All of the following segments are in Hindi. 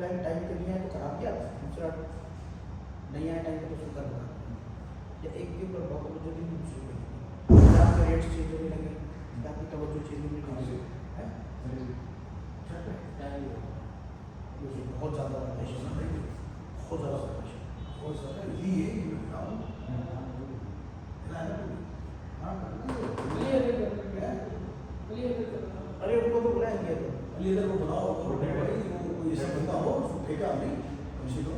बैंक टाइम पे नहीं आया तो खराब किया, दूसरा नहीं आया टाइम पे तो सुधर होगा, या एक के ऊपर बहुत जो दिन दूसरे पे आपके रेट्स चेंज होने लगे, आपकी तवज्जो चेंज होने लगी है, बहुत ज़्यादा प्रेशर, बहुत ज़्यादा प्रेशर, बहुत ज़्यादा ये बताऊँ अरे उनको तो बुलाएंगे तो लीडर को बुलाओ और भाई वो ये सब बंदा हो उसको फेंका नहीं किसी को,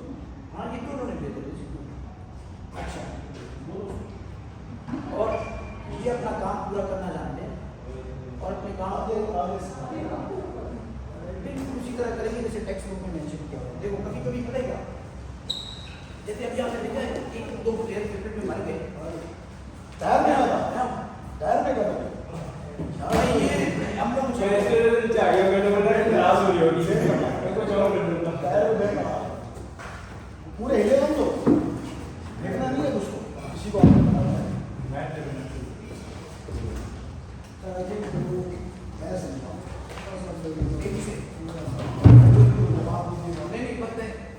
हाँ ये क्यों उन्होंने भेजे थे इसको, अच्छा और ये अपना काम पूरा करना जानते हैं और अपने काम बिल्कुल उसी तरह करेंगे जैसे टेक्स्ट बुक में मेंशन किया हुआ है। देखो कभी कभी पड़ेगा, जैसे अभी आपने देखा है एक दो प्लेयर क्रिकेट में मर गए, टायर में आता टायर में कर ये हम लोग क्लास हो रही होगी कुछ और पूरे हिले हम तो देखना नहीं है उसको किसी को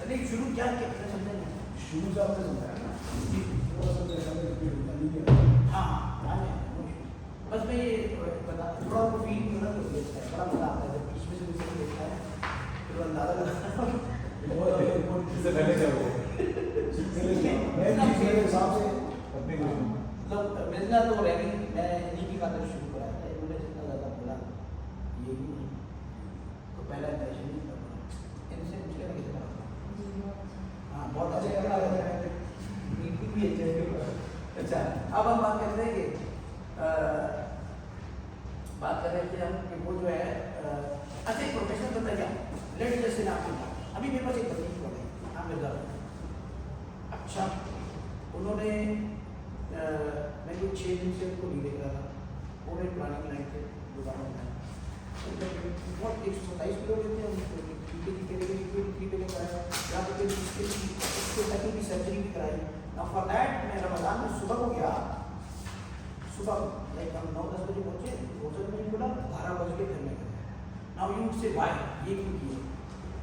नहीं शुरू क्या शुरू से आपने समझाया ना, हाँ बस मैं ये बता थोड़ा वो फील करना तो बड़ा मजा आता है जब इसमें से मुझे देखता है फिर अंदाजा लगाना इससे पहले क्या हुआ मेरे हिसाब से मतलब मिलना तो रैगिंग मैं इन्हीं की खातिर शुरू कराया था, इन्होंने जितना ज़्यादा बोला ये भी नहीं तो पहला इंप्रेशन नहीं था इनसे पूछ लेना कितना, हाँ बहुत अच्छे लगा बिल्कुल भी अच्छे। अच्छा अब हम बात करते हैं कि बात कर रहे थे हम कि वो जो है अच्छा एक प्रोफेशनल बताइए लेट जैसे नाम की बात अभी मेरे पास एक तकनीक हो गई हाँ मिर्जा, अच्छा उन्होंने मैं कोई 6 दिन से उनको नहीं देख रहा था, वो मेरी प्लानिंग लाइन थे दोबारा बनाया बहुत 127 किलो लेते हैं उनको ठीक है कराया या फिर उसके तक की सर्जरी भी कराई ना फॉर दैट मैं रमज़ान में सुबह को गया, सुबह लाइक हम 9-10 बजे पहुँचे, भोजन में बोला 12 बज के घर में गए, नाउ यू से वाई ये क्यों किए,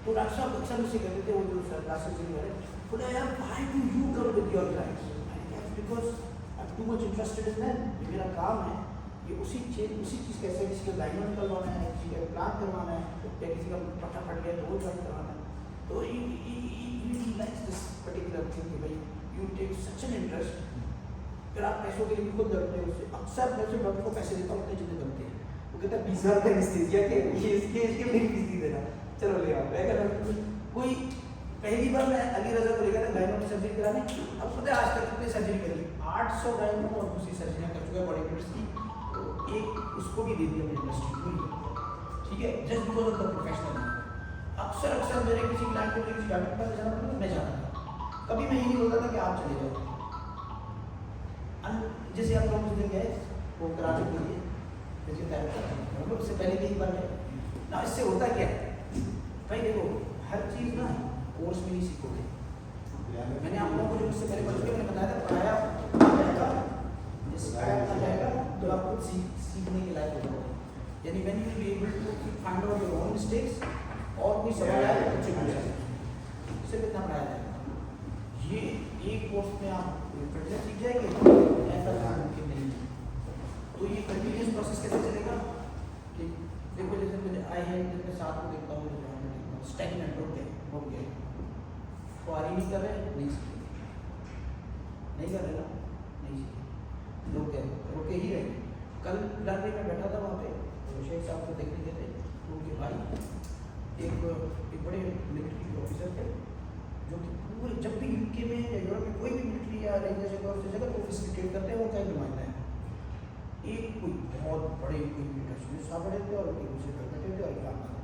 तो डॉक्टर साहब अक्सर मुझसे कहते थे वो जो क्लासेस में गए बोला यार why do you come with your clients, because I am too much interested in them, ये मेरा काम है, ये उसी चीज़ कैसे किसी का लाइनर निकलवाना है, किसी का प्लान करवाना है या किसी का पट्टा फट गया तो वो ज्वाइन करवाना है, तो he likes this particular thing कि भाई you take such an interest, फिर आप पैसों के लिए खुद लड़ते हो उससे, अक्सर मैं से डॉक्टर को पैसे देता हूँ उतने जितने बनते हैं, वो कहता है 20,000 का एनेस्थीसिया के ये इसके मेरी फीस नहीं देना, चलो ले आओ, मैं कहता कोई पहली बार मैं अली रजा को लेकर गायनों की सर्जरी कराने, अब पता है आज तक कितने सर्जरी करी 800 गायनों को और दूसरी सर्जरियाँ कर चुका है बॉडी बिल्डर्स की, तो एक उसको भी दे दिया मेरी इंडस्ट्री पूरी, ठीक है just because of the professional. अक्सर मेरे किसी क्लाइंट को किसी डॉक्टर के पास जाना पड़ता था मैं जाता था, कभी मैं ये नहीं बोलता था कि आप चले जाओ, जैसे आप लोग मुझे गए वो कराने के लिए फिजियोथेरेपी उससे पहले भी एक बार गए ना, इससे होता क्या है भाई देखो हर चीज़ ना कोर्स में नहीं सीखोगे, मैंने आप लोगों को जो उससे पहले मैंने बताया था पढ़ाया जाएगा सिखाया जाएगा तो आप खुद सीखने के लायक हो जाओगे, यानी when you be able to find out your own mistakes और कोई समझ आए तो अच्छे पूछ सकते उससे कितना पढ़ाया जाएगा, ये एक कोर्स में आप फिटनेस सीख जाएंगे ऐसा मुमकिन नहीं है, तो ये कंटिन्यूस प्रोसेस कैसे चलेगा कि देखो जैसे मुझे आई है जब मैं साथ में देखता हूँ स्टैगनेंट हो गए खुआरी नहीं कर रहे नहीं सीखेंगे, नहीं कर रहे ना नहीं सीखेंगे, लोग रोके ही रहेंगे। कल लाइब्रेरी में बैठा था वहाँ पे तो शेख साहब को देखने गए थे, उनके भाई एक बड़े मिलिट्री के ऑफिसर थे जो कि पूरे जब भी यूके में या यूरोप में कोई भी मिलिट्री या रेंजर जगह तो फैसिलिटेट करते हैं, उनका एक नुमाइंदा है, एक कोई बहुत बड़े कोई कश्मीर साहब बड़े थे और दूसरे घर बैठे थे और इलाम साहब,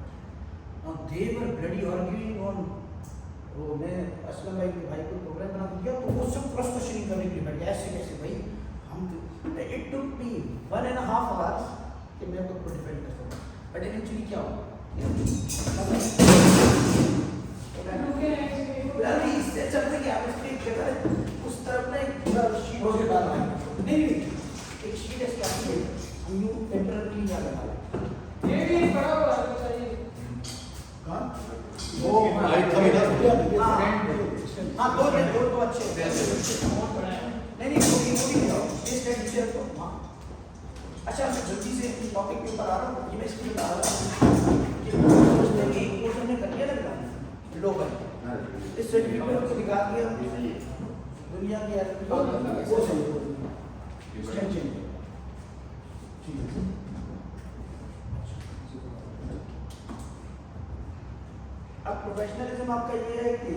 दे वर ब्लडी आर्ग्यूइंग ऑन, वो मैं असलम भाई के भाई को प्रोग्राम बना दिया तो वो सब क्रॉस क्वेश्चनिंग करने के लिए बैठ गया, ऐसे कैसे भाई हम इट टुक मी 1.5 hours कि मैं खुद को डिफेंड कर सकूँ, बट इवेंचुअली क्या हुआ इससे चलते कि आप इसकी जगह उस तरफ ना एक पूरा शीट हो के डालना है, नहीं एक शीट है क्या हम यू टेम्पररी क्या लगा ये भी बड़ा चाहिए कहाँ वो नहीं वो भी बताओ ये स्टेट नीचे रखो हाँ अच्छा मैं जल्दी से टॉपिक के ऊपर आ रहा हूँ ये मैं इसलिए बता रहा हूँ कि एक पोर्शन में कर दिया ना बिना लोकल इस सर्टिफिकेट को दिखा दिया दुनिया की वो सही अब प्रोफेशनलिज्म आपका ये है कि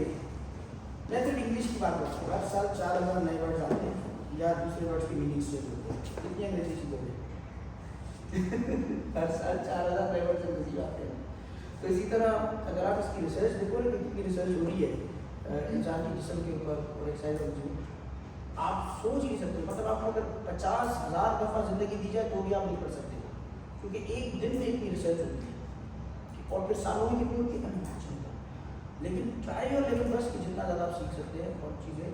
मैं सिर्फ इंग्लिश की बात करता हूँ हर साल 4000 नए वर्ड्स आते हैं या दूसरे वर्ड्स की मीनिंग चेंज होते हैं कितनी अंग्रेजी सीखोगे हर साल 4000 नए वर्ड्स अंग्रेजी आते हैं तो इसी तरह अगर आप इसकी रिसर्च देखो ना कितनी रिसर्च हो रही है इंसान के जिस्म के ऊपर और एक्सरसाइज आप सोच नहीं सकते मतलब आपको अगर 50,000 दफ़ा ज़िंदगी दी जाए तो भी आप नहीं कर सकते क्योंकि एक दिन में इतनी रिसर्च होती है और फिर सालों में कितनी होती है अनइमेजिनेबल लेकिन ट्राई और लेवल बस कि जितना ज़्यादा आप सीख सकते हैं और चीज़ें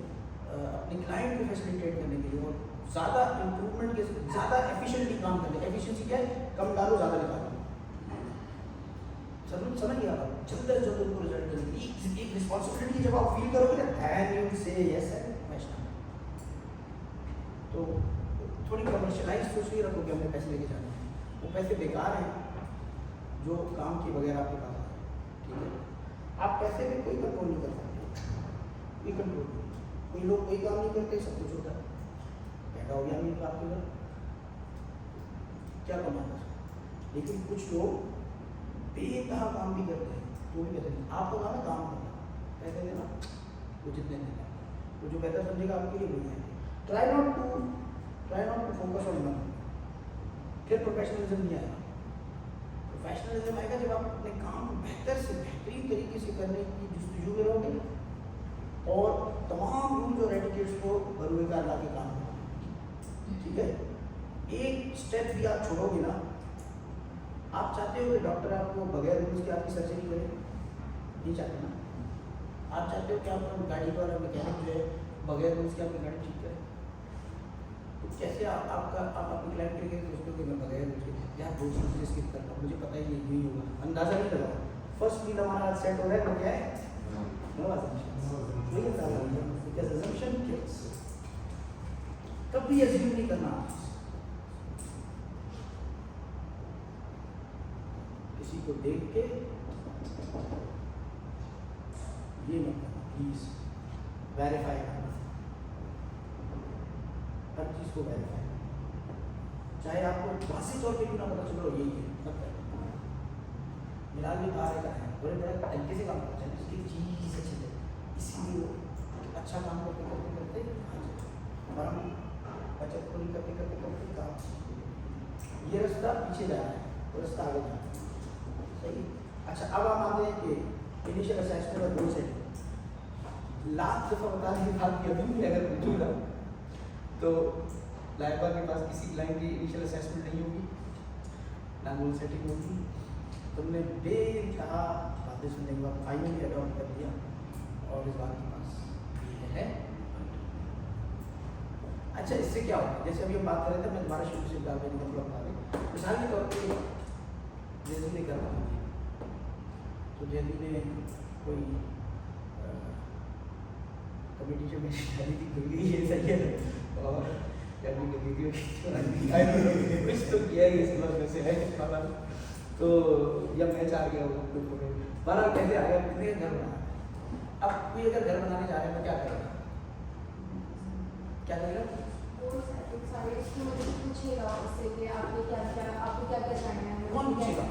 अपने क्लाइंट को फैसिलिटेट करने के लिए और ज़्यादा इम्प्रूवमेंट के ज़्यादा एफिशिएंटली काम करने एफिशिएंसी क्या है कम डालो ज़्यादा निकालो समझ गया आप जल्द से जल्द उनको रिजल्ट देने की एक रिस्पॉन्सिबिलिटी जब आप फील करोगे ना दैन यू से यस है तो थोड़ी कमर्शियलाइज सोच के रखो कि हमने पैसे लेके जाने हैं वो पैसे बेकार हैं जो काम के बगैर आपके पास है ठीक है आप पैसे में कोई कंट्रोल नहीं कर सकते कोई कंट्रोल नहीं कोई लोग कोई काम नहीं करते सब कुछ होता है पैदा हो गया नहीं आपके घर क्या कमाना लेकिन कुछ लोग बेतहा काम भी करते हैं तो भी कहते हैं आपका काम है काम करना पैसे देना वो जितने देना वो जो बेहतर समझेगा आपके लिए वही है Try not to focus on money. फिर प्रोफेशनलिज्म नहीं आएगा प्रोफेशनलिज्म आएगा जब आप अपने काम को बेहतर से बेहतरीन तरीके से करने की जस्तजू में रहोगे और तमाम रूल्स और एटिकेट्स को बरूएकार ला के काम करोगे ठीक है एक स्टेप भी आप छोड़ोगे ना आप चाहते हो कि डॉक्टर आपको बगैर रूल्स के आपकी सर्जरी करे नहीं चाहते ना आप चाहते हो कि आपका गाड़ी का मैकेनिक जो है बगैर रूल्स के आपकी गाड़ी ठीक करे तो कैसे आप अपने क्लाइंट के लिए सोचते हो कि मैं बगैर उसके यार दो चीज़ें स्किप करता हूँ मुझे पता ही नहीं यही होगा अंदाज़ा नहीं लगा फर्स्ट मील हमारा सेट हो रहा है वो क्या है no assumption because assumption kills कभी अज्यूम नहीं करना किसी को देख के ये मत करना प्लीज वेरीफाई करना हर चीज़ को वेरीफाई चाहे आपको वासी तौर पे क्यों ना पता चलो यही है सब मिलाल भी कहा रहता है बड़े बड़े तरीके से काम करते हैं इसकी चीज़ से चले इसीलिए वो अच्छा काम करते करते करते और हम बचत पूरी करते करते करते काम ये रास्ता पीछे जा रहा है वो रास्ता आगे जा रहा है सही अच्छा अब आप मानते हैं कि इनिशियल असेसमेंट और गोल सेटिंग लास्ट दफ़ा बताने के बाद भी अभी अगर पूछूंगा तो लाइबा के पास किसी क्लाइंट की इनिशियल असेसमेंट नहीं होगी ना गोल सेटिंग होगी तुमने बेतहा बातें सुनने के बाद फाइनली अडॉप्ट कर दिया और इस बात के पास ये है अच्छा इससे क्या होगा जैसे अभी हम बात कर रहे थे मैं दोबारा शुरू से डाल देने का थोड़ा बता दें मिसाल के तौर पर जैसे नहीं कर रहा तो जैसे ने कोई कंपटीशन में शादी की खुली ये सही है और कभी कभी कुछ तो किया ही इस बात में से है तो या मैच आ गया वो बारह कैसे आया कितने घर बना अब कोई अगर घर बनाने जा रहे हैं तो क्या करेगा पूछेगा उससे कि आपने आपको क्या क्या जानना है कौन पूछेगा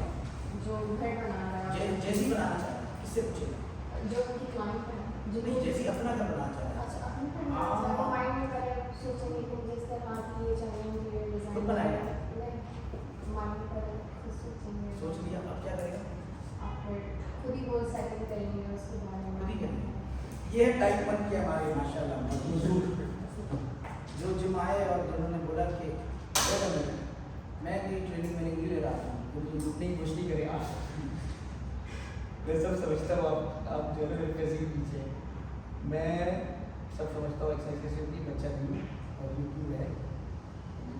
जो घर बना रहा है जैसी बनाना चाह रहा है किससे पूछेगा जो उनकी क्लाइंट है जो नहीं जैसी अपना घर बनाना चाह रहा है अच्छा अपने माइंड में पहले सोचेंगे कि मुझे इस तरह की ये चाहिए मुझे डिजाइन खुद बनाएगा माइंड में पहले खुद सोचेंगे सोच लिया अब क्या करेगा आप फिर खुद ही वो सेटिंग करेंगे उसके बारे में खुद ही करेंगे ये टाइम बन के हमारे माशाल्लाह हुजूर जो जिम आए और जिन्होंने बोला कि मैं ये ट्रेनिंग मैंने नहीं ले रहा हूँ मुझे लूटने की कोशिश करे आप मैं सब समझता हूँ आप जो है मेरे पैसे के पीछे मैं सब समझता हूँ एक्सरसाइज कैसे होती है बच्चा नहीं हूँ और यूट्यूब है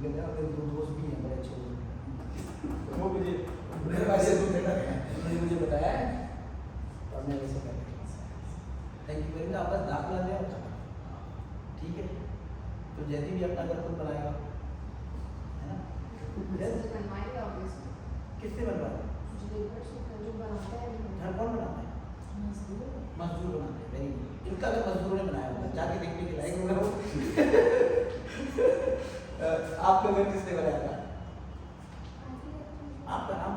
मेरे दो दोस्त भी हैं बड़े अच्छे वो मुझे मेरे पास से उन्होंने मुझे बताया है और मैं वैसे कर थैंक यू वेरी मच आप बस दाखिला दें और किससे बनवा रहे हो? लेबर से जो बनाता है घर कौन बनाता है? मजदूर बनाते हैं। Very good. इनका अगर मजदूरों ने बनाया होगा जाके देखने के लायक होगा वो। आपका घर किसने बनाया था? आपका नाम?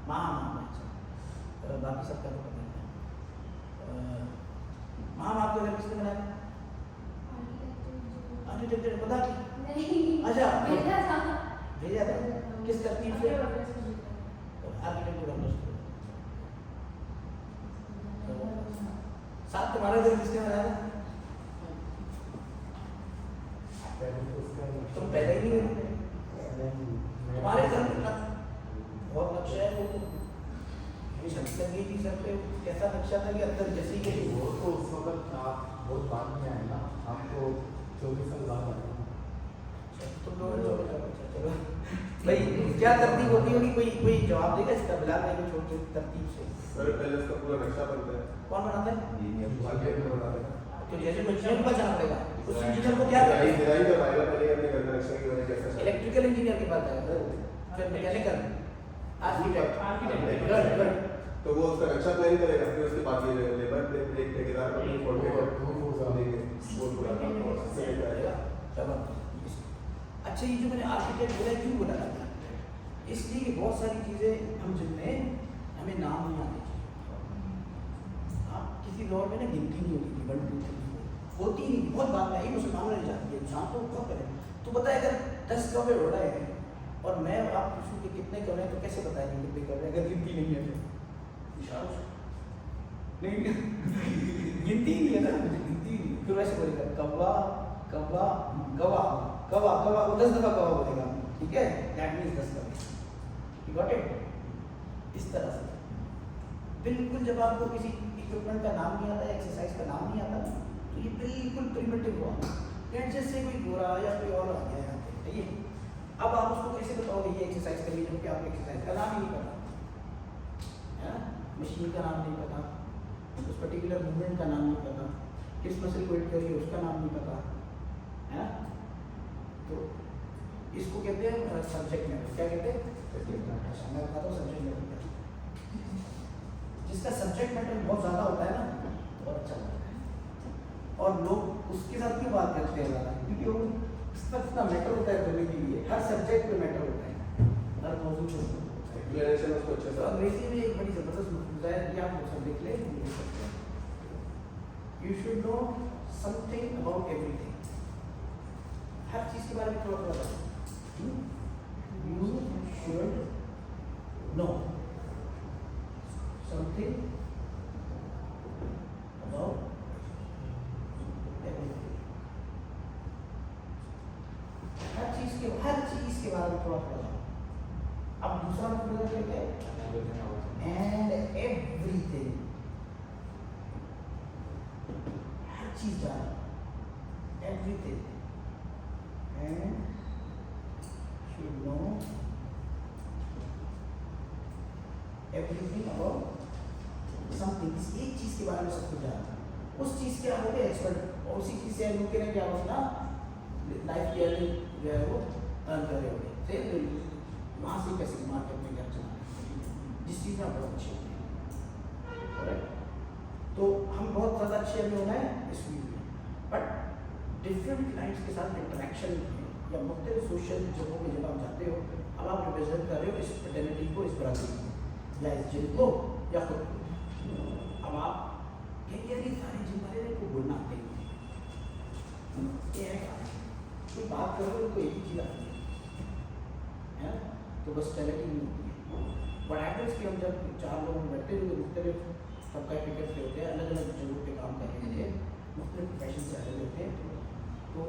नाम है। अच्छा बाकी सबका तो पता है। आपका घर किसने बनाया? आर्किटेक्चर पता नहीं। अच्छा भेजा था किस तरतीब से? आर्किटेक्चर साथ तुम्हारा घर किसने बनाया? तुम पहले ही तुम्हारे घर में बहुत नक्शा है वो छत लगी थी सर पे। कैसा नक्शा था कि अंदर जैसी के वो तो उस वक्त आप बहुत बाद में आए ना, आपको 24 साल बाद आए। तुम लोग चलो भाई क्या तरतीब होती होगी? कोई जवाब देगा इसका? बिलाल भाई को छोड़ के तरतीब से। सर पहले उसका पूरा नक्शा बनता है। कौन बनाता है? आर्किटेक्ट बनाता है। तो जैसे इंजीनियर को बचाना पड़ेगा उस इंजीनियर को क्या करना है? डिजाइन करवाएगा पहले अपने घर का नक्शा की वजह कैसा इलेक्ट्रिकल इंजीनियर के पास जाएगा, फिर मैकेनिकल, आर्किटेक्ट। तो वो उसका नक्शा प्लान करेगा, फिर उसके बाद ये लेबर एक ठेकेदार को अपनी फोटो देंगे वो पूरा काम से करेगा। चलो अच्छा, ये जो मैंने आर्किटेक्ट बोला क्यों बोला था? इसलिए कि बहुत सारी चीज़ें हम जिनमें हमें नाम नहीं आने चाहिए। हाँ, किसी दौर में ना गिनती नहीं होती थी 1 2 3 4 होती नहीं, बहुत बाद में आई, मुसलमान रह जाती है इंसान तो बहुत पहले। तो बताए अगर 10 कौवे उड़ रहे हैं और मैं आप पूछूँ कि कितने कर रहे हैं तो कैसे बताएंगे कितने कर रहे हैं अगर गिनती नहीं है? इशारों से नहीं गिनती नहीं है ना, गिनती नहीं। फिर वैसे बोलेगा कौवा कौवा गवा कवा कवा, वो 10 दफ़ा कवा बोलेगा, ठीक है? दैट मीन्स 10 कवा। You got it? इस तरह से बिल्कुल जब आपको किसी इक्विपमेंट का नाम नहीं आता, एक्सरसाइज का नाम नहीं आता, तो ये बिल्कुल प्रिमिटिव हुआ। लेट्स से कोई गोरा या कोई और आ गया यहाँ पे, ठीक है? अब आप उसको कैसे बताओगे ये एक्सरसाइज करिए जबकि आपको एक्सरसाइज का नाम ही नहीं पता, है ना? मशीन का नाम नहीं पता, उस पर्टिकुलर मूवमेंट का नाम नहीं पता, किस मसल को हिट करिए उसका नाम नहीं पता, है ना? तो इसको कहते हैं सब्जेक्ट मैटर। क्या कहते हैं? मैं बताता हूँ सब्जेक्ट मैटर। जिसका सब्जेक्ट मैटर बहुत ज़्यादा होता है ना तो बहुत अच्छा लगता है। और लोग उसके साथ क्यों बात करते हैं ज़्यादा? क्योंकि वो उसका इतना मैटर होता है बोलने के लिए। हर सब्जेक्ट पे मैटर होता है, हर मौजूद होता है। एक्सप्लेनेशन उसको अच्छे तो से अंग्रेजी में एक बड़ी ज़बरदस्त मफहूम है कि आप सब लिख लें, लिख सकते हैं। You should know something about everything. हर चीज़ के बारे में थोड़ा थोड़ा बताओ। You should know something about everything. हर चीज़ के बारे में थोड़ा थोड़ा जानो। अब दूसरा मतलब क्या है? And everything. हर चीज़ जानो, everything and should know everything about something। एक चीज के बारे में सब कुछ जानना, उस चीज के आप हो गए एक्सपर्ट, और उसी चीज से मुमकिन है कि आप अपना लाइफ की अर्निंग जो है वो अर्न कर रहे होंगे। फिर वहाँ से पैसे मार्केट में क्या चलाना, जिस चीज़ में आप बहुत अच्छे होंगे। तो हम बहुत ज़्यादा अच्छे अभी होना है इस फील्ड में, बट डिफरेंट क्लाइंट्स के साथ इंटरेक्शन या मुख्तलिफ सोशल जगहों में जब आप जाते हो, अब आप रिप्रेजेंट कर रहे हो इस फ्रेटर्निटी को, इस बरादरी को या इस जिन को या खुद को। अब आप कहिए ये सारे जिन वाले को बोलना आते हैं, ये है कोई बात करो उनको एक ही चीज़ आती है, तो बस टैलेंट नहीं होती है। बट एड्रेस कि हम जब 4 लोग बैठते हुए मुख्तलिफ सबका टिकट से होते हैं, अलग अलग जगहों पे काम कर रहे हैं, मुख्तलिफ प्रोफेशन से आए होते हैं, तो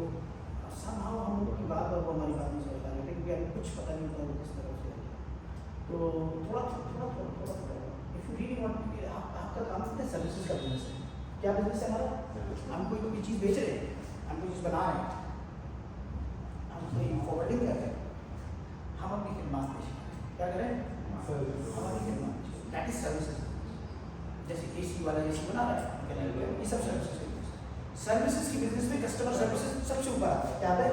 somehow हम लोगों की बात और वो हमारी बात नहीं समझ पा रहे थे क्योंकि हमें कुछ पता नहीं होता वो किस तरह से। तो थोड़ा इफ यू रियली वांट, आपका काम है सर्विसेज का बिजनेस है। क्या बिजनेस है हमारा? हम कोई चीज़ बेच रहे हैं, हम कोई चीज़ बना रहे हैं, हम कोई फॉरवर्डिंग कर रहे हैं, हम अपनी खिदमत पेश करें। क्या करें? हमारी खिदमत, दैट इज सर्विसेज। जैसे AC वाला AC बना रहा है, ये सब सर्विसेज। सर्विसेज की बिजनेस में कस्टमर सर्विसेज सबसे ऊपर आता है। क्या आता है?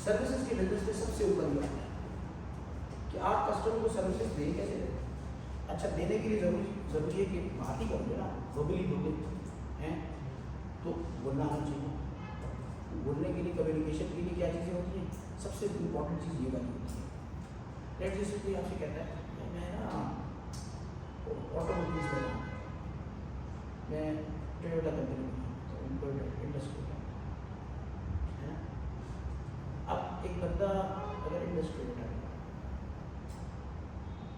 सर्विसेज के बिजनेस में सबसे ऊपर ही आता है कि आप कस्टमर को सर्विसेज दें कैसे दें। अच्छा, देने के लिए जरूरी है कि बात ही करोगे ना, वर्बली बोले हैं तो बोलना आना चाहिए। बोलने के लिए, कम्युनिकेशन के लिए क्या चीज़ें होती हैं, सबसे इम्पोर्टेंट चीज़ ये वाली होती है। लेट जैसे कोई आपसे कहता है मैं ना ऑटोमोबाइल्स में हूँ, मैं टोयोटा कंपनी में इंडस्ट्री में है ना। अब एक बंदा अगर इंडस्ट्री में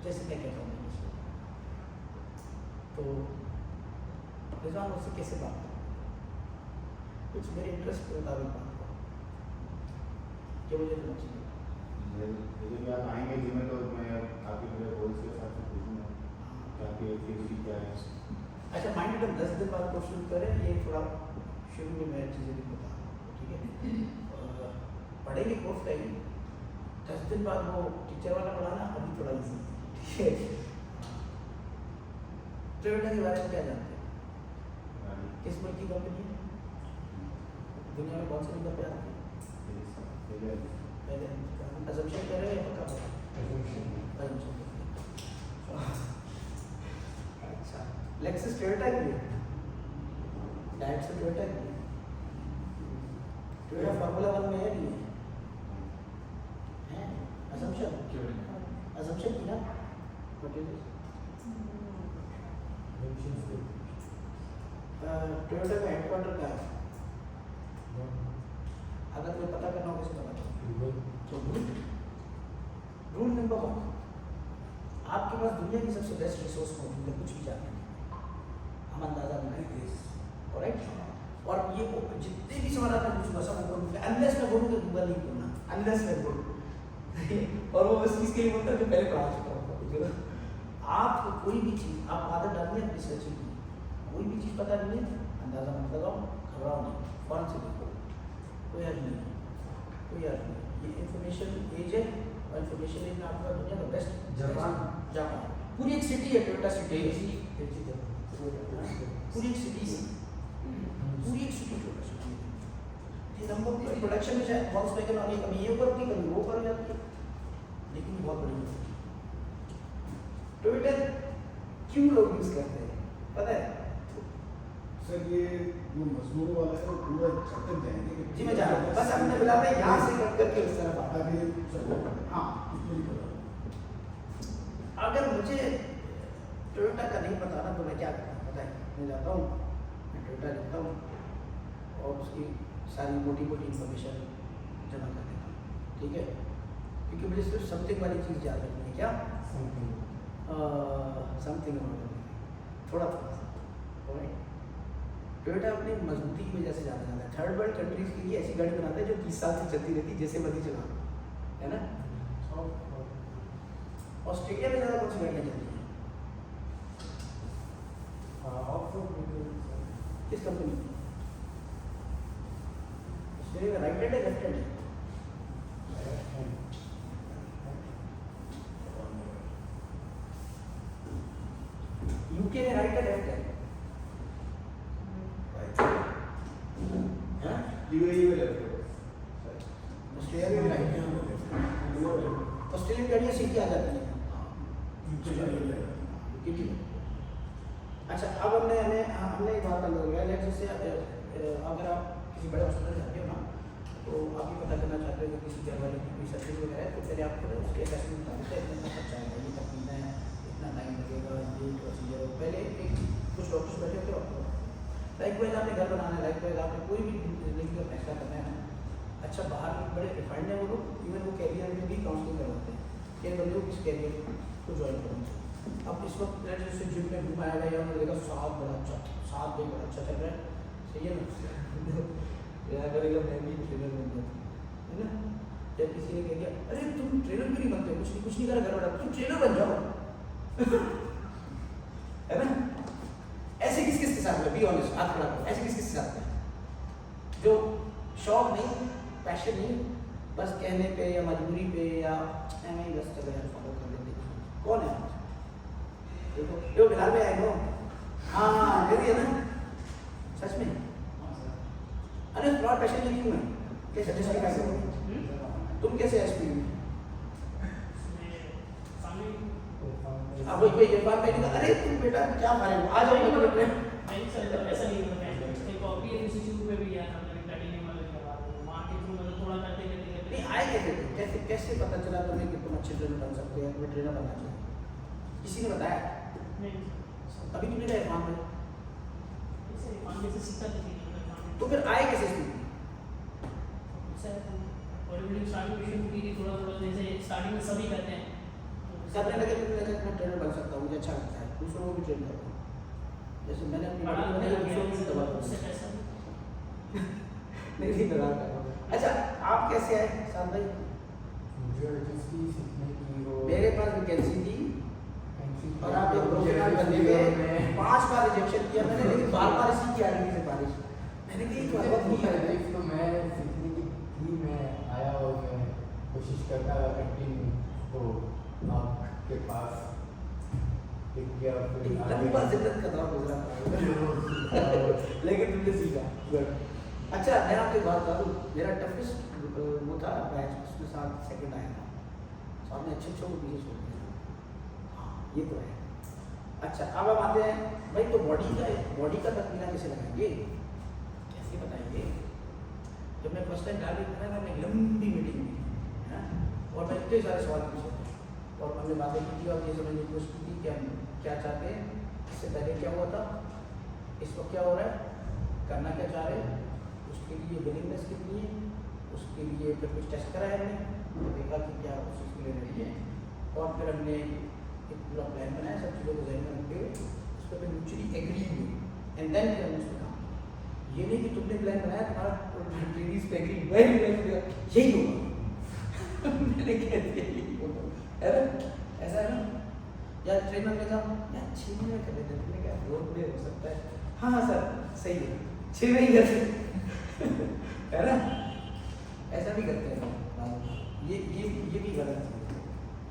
जैसे मैं कहता हूँ इंडस्ट्री, तो रिजवान उससे कैसे बात करूँ, कुछ मेरे इंटरेस्ट के मुताबिक बात करूँ जो मुझे तो चाहिए। जैसे कि आप आएंगे जिम्मे तो मैं आपके मेरे गोल्स के हिसाब से पूछूंगा कि आपकी एक्टिविटी क्या है। अच्छा, माइंड हम 10 दिन बाद क्वेश्चन करें, ये थोड़ा शुरू में मैं चीज़ें भी बता रहा हूँ, ठीक है। पढ़ेंगे कोर्स टाइम 10 दिन बाद वो टीचर वाला पढ़ाना अभी थोड़ा ईजी, ठीक है। टोयोटा के बारे में क्या जानते हैं, किस मुल्क की कंपनी है, दुनिया में कौन सी नंबर पे आती है, पहले असम्पशन कर रहे हैं पक्का असम्पशन। अच्छा, लेक्सस टोयोटा की है, डायरेक्ट टोयोटा की है, टोयोटा फार्मूला 1 में है नहीं है, असम्पशन की ना। टोयोटा का हेडक्वार्टर का है, अगर तुम्हें पता करना हो किसका तो रूल नंबर 1, आपके पास दुनिया की सबसे बेस्ट रिसोर्स मौजूद है, कुछ भी जानते हैं हम अंदाजा लगाएंगे, ऑलराइट। और ये जितने भी सवाल आपने पूछूंगा सब ऊपर, अनलेस मैं बोलूँ तो गूगल नहीं बोलना, अनलेस मैं बोलूँ और वो बस इसके लिए बोलता है जो पहले पढ़ा चुका होगा। आप कोई भी चीज़ आप आदत डालिए रिसर्च की, कोई भी चीज़ पता नहीं है अंदाजा मत लगाओ, घबराओ नहीं, फौरन से देखो, कोई हर्ज नहीं, कोई हर्ज नहीं। ये इंफॉर्मेशन एज है और इंफॉर्मेशन एज में आपका दुनिया का बेस्ट जापान पूरी एक सिटी है, टोयोटा सिटी पूरी एक सिटी है, पूरी एक सिटी टोयोटा सिटी है। ये नंबर प्रोडक्शन में शायद वॉल्क्सवैगन वाली कभी ये ऊपर की कभी वो कर जाती है, लेकिन बहुत बड़ी है। टोयोटा क्यों लोग यूज़ करते हैं पता है सर? ये जो मजदूर वाला है वो पूरा छटक जाएंगे। जी मैं जा रहा हूँ, बस हमने बुला रहे यहाँ से कट करके उस तरफ आ आगे हाँ इतनी पता। अगर मुझे टोयोटा का नहीं पता ना तो मैं क्या करता हूँ पता है, मैं जाता हूँ, मैं टोयोटा लिखता हूँ और उसकी सारी मोटी मोटी इन्फॉर्मेशन जमा कर देता हूँ, ठीक है। क्योंकि मुझे सिर्फ समथिंग वाली चीज़ याद रखनी है, क्या समथिंग थोड़ा थोड़ा सा, राइट। टोयोटा अपनी मजबूती की वजह से जाना जाता है, थर्ड वर्ल्ड कंट्रीज के लिए ऐसी गाड़ी बनाता है जो 30 साल से चलती रहती है, जैसे मर्जी चला, है ना। ऑस्ट्रेलिया में ज़्यादा कौन सी गाड़ियाँ चलती हैं, किस कंपनी की? ऑस्ट्रेलिया में राइट हैंड है लेफ्ट हैंड है? यूके में राइट है लेफ्ट है? यूएई में लेफ्ट है, ऑस्ट्रेलिया में राइट है, ऑस्ट्रेलियन गाड़ियाँ सीधी आ जाती हैं। अच्छा, अब हमने एक बात अलग हो गया, जैसे अगर आप किसी बड़े हॉस्पिटल जाते हो ना तो आप ये पता करना चाहते हो कि किसी जगह वाले की कोई सर्जरी वगैरह है, तो पहले आपको उसके असेसमेंट बताते हैं इतना खर्चा आएगा, ये तकमीन है, इतना टाइम लगेगा, ये प्रोसीजर। पहले एक कुछ डॉक्टर्स बैठे होते हो, लाइकवाइज आपने घर बनाना है, लाइकवाइज आपने कोई भी जिंदगी का फैसला करना है। अच्छा, बाहर बड़े रिफाइंड है वो लोग, इवन वो कैरियर में भी काउंसलिंग करवाते हैं कि बंदे को किस कैरियर को ज्वाइन करना चाहिए। अब इस वक्त जैसे जिम में घूम आया या उन्होंने देखा 7 बड़ा अच्छा 7 भी बड़ा अच्छा चल रहा है, सही है ना यार करेगा मैं भी ट्रेनर बन जाता, है ना। जब किसी ने कह दिया अरे तुम ट्रेनर क्यों नहीं बनते, कुछ नहीं करा घर वाला, तुम ट्रेनर बन जाओ है ना। ऐसे किस किस के साथ में, बी ऑनेस्ट, हाथ खड़ा करो, ऐसे किस किस के साथ में जो शौक नहीं, पैशन नहीं, बस कहने पे या मजबूरी पे या ऐसे ही बस चले यार फॉलो कर लेते, कौन है? देखो जो बिहार में आए हो, हाँ यही है ना, सच में। अरे फ्रॉड पैशन नहीं क्यों है, कैसे जस्टिफाई करोगे? तुम कैसे एसपी में? सामने अब वही ये बात मैंने कहा, अरे तुम बेटा क्या मारे हो, आ जाओ मतलब नहीं सर, ऐसा नहीं होता है। एक कॉपी है इंस्टीट्यूट में भी गया था मैंने, प्लैटिनम वाले के बाद वहाँ के थ्रू मतलब थोड़ा करते नहीं आए कैसे थे? कैसे कैसे पता चला तुम्हें कि तुम अच्छे ट्रेनर बन सकते हो, तुम्हें ट्रेनर बनना चाहिए? किसी ने बताया? नहीं अभी तुमने कहा इरफान भाई, सर, पानी से सीखा तो नहीं तो फिर आए कैसे इसमें? सर बॉडी बिल्डिंग स्टार्टिंग में शुरू की थी थोड़ा थोड़ा, जैसे स्टार्टिंग में सभी करते हैं करने लगे तुमने लगा मैं ट्रेनर बन सकता हूँ, मुझे अच्छा लगता है, दूसरों को भी ट्रेन करता हूँ। जैसे मैंने अपनी बड़ा बॉडी बनाई, दूसरों को भी दबा उससे दूँ। पैसा नहीं दबा कर। अच्छा आप कैसे आए साथ भाई? मुझे जिसकी सीखने की वो मेरे पास वैकेंसी थी और आप एक प्रोफेशनल बंदे में 5 बार रिजेक्शन किया मैंने, लेकिन बार-बार इसी की आ रही थी सिफारिश। मैंने कही तो बहुत नहीं है। तो मैं सीखने की थी, मैं आया और मैं कोशिश करता रहा कंटिन्यू, तो आपके पास एक किया फिर लंबा जिद्दत का दौर गुजरा लेकिन तुमने सीखा। गुड। अच्छा मैं आपको एक बात बता दूँ, मेरा टफेस्ट वो था बैच, उसमें साथ सेकंड आया था, सामने अच्छे को पीछे छोड़ दिया। हाँ ये तो है। अच्छा अब हम आते हैं भाई, तो बॉडी का तकमीना कैसे लगाएंगे, कैसे बताएंगे? जब मैं फर्स्ट टाइम डाली था ना, मैंने लंबी मीटिंग की है और मैं इतने सारे सवाल पूछे और हमने बातें की थी और ये समझने की कोशिश की कि हम क्या चाहते हैं, इससे पहले क्या हुआ था, इस वक्त क्या हो रहा है, करना क्या चाह रहे हैं, उसके लिए विलिंगनेस कितनी है, उसके लिए फिर कुछ टेस्ट कराया हमने, तो देखा कि क्या उस चीज़ के लिए रेडी है और फिर हमने एक पूरा प्लान बनाया, सब चीज़ों को ध्यान में रखते हुए उस पर म्यूचुअली एग्री हुई एंड देन फिर हमने उसमें काम किया। ये नहीं कि तुमने प्लान बनाया तुम्हारा ट्रेनिंग पे एग्री हुआ यही होगा मैंने कह दिया यही होगा, है ना? ऐसा है ना? या ट्रेनर ने कहा यार 6 महीने कर लेते, तुमने कहा रोड पे हो सकता है, हाँ हाँ सर सही है 6 महीने करते है ना? ऐसा भी करते हैं ये भी गलत है।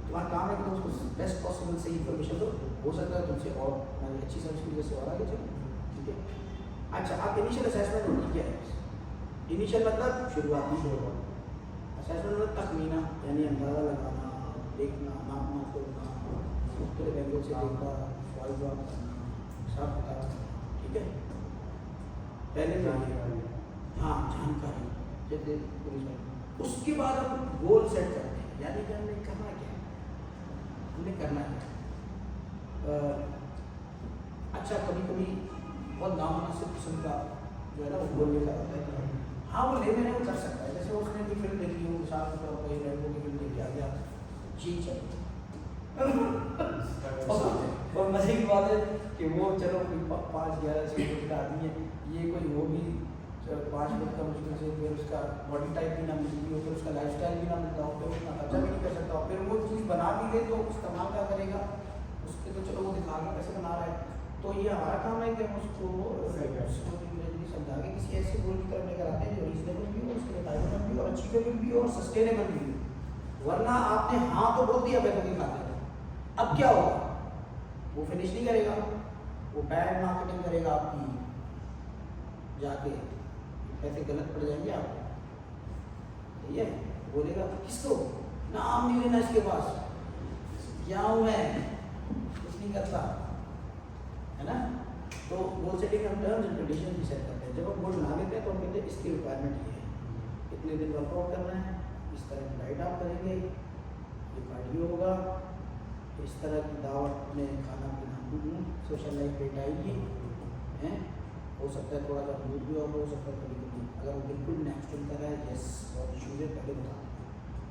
तुम्हारा काम है कि तुम उसको बेस्ट पॉसिबल सही इन्फॉर्मेशन दो, हो सकता है तुमसे और हमारी अच्छी समझ की वजह से और आगे चलो, ठीक है? अच्छा आप इनिशियल असेसमेंट होती क्या है? इनिशियल मतलब शुरुआती असेसमेंट मतलब तखमीना, यानी अंदाज़ा लगाना, देखना, नापना, तोड़ना, मुख्तलिफ एंगल से देखना, सवाल जवाब करना, हिसाब किताब करना, ठीक है? पहले तो हाँ जानकारी जैसे उसके बाद हम गोल सेट करते हैं, यानी कि हमने करना क्या है, हमने करना क्या है। अच्छा कभी कभी बहुत नामुनासिब किस्म का जो है ना वो गोल लेकर आता है, हाँ वो ले मैंने वो कर सकता है, जैसे उसने कोई फिल्म देखी हो, मिसाल के तौर पर रेडो की फिल्म देखी आ गया जी चलो और मजे की बात है कि वो चलो 5-11 का आदमी है, ये कोई वो भी 5 मिनट का मुश्किल से, फिर उसका बॉडी टाइप भी ना मिलती हो, फिर उसका लाइफस्टाइल भी ना मिलता हो, फिर उतना खर्चा भी नहीं कर सकता हो, फिर वो चीज़ बना भी दे तो इस्तेमाल क्या करेगा उसके, तो चलो वो दिखा के कैसे बना रहा है, तो ये हमारा काम है कि हम उसको इंग्रेजी समझा के किसी ऐसे गोल की तरफ लेकर आते हैं जो रीजनेबल भी हो, उसके टाइमेबल भी और अचीवेबल भी और सस्टेनेबल भी हो। वरना आपने हाँ तो बोल दिया बैठो के खाते, अब क्या होगा, वो फिनिश नहीं करेगा, वो बैड मार्केटिंग करेगा आपकी, जाके पैसे गलत पड़ जाएंगे आपको, ठीक है? बोलेगा किसको नाम नहीं लेना इसके पास, क्या हूँ मैं, कुछ नहीं करता, है ना? तो गोल सेटिंग हम टर्म्स एंड कंडीशन भी सेट करते हैं। जब हम गोल बना लेते हैं तो हम कहते हैं इसकी रिक्वायरमेंट ये है, इतने दिन वर्कआउट करना है, इस तरह की डाइट आप करेंगे, ये कार्डियो होगा, इस तरह की दावत में खाना पीना, सोशल लाइफ पेट आएगी, हैं? हो सकता है थोड़ा सा दूध भी और हो सकता है कभी कभी, अगर वो बिल्कुल नेचुरल कर रहा है यस बहुत इशूज़ है पहले बता दें,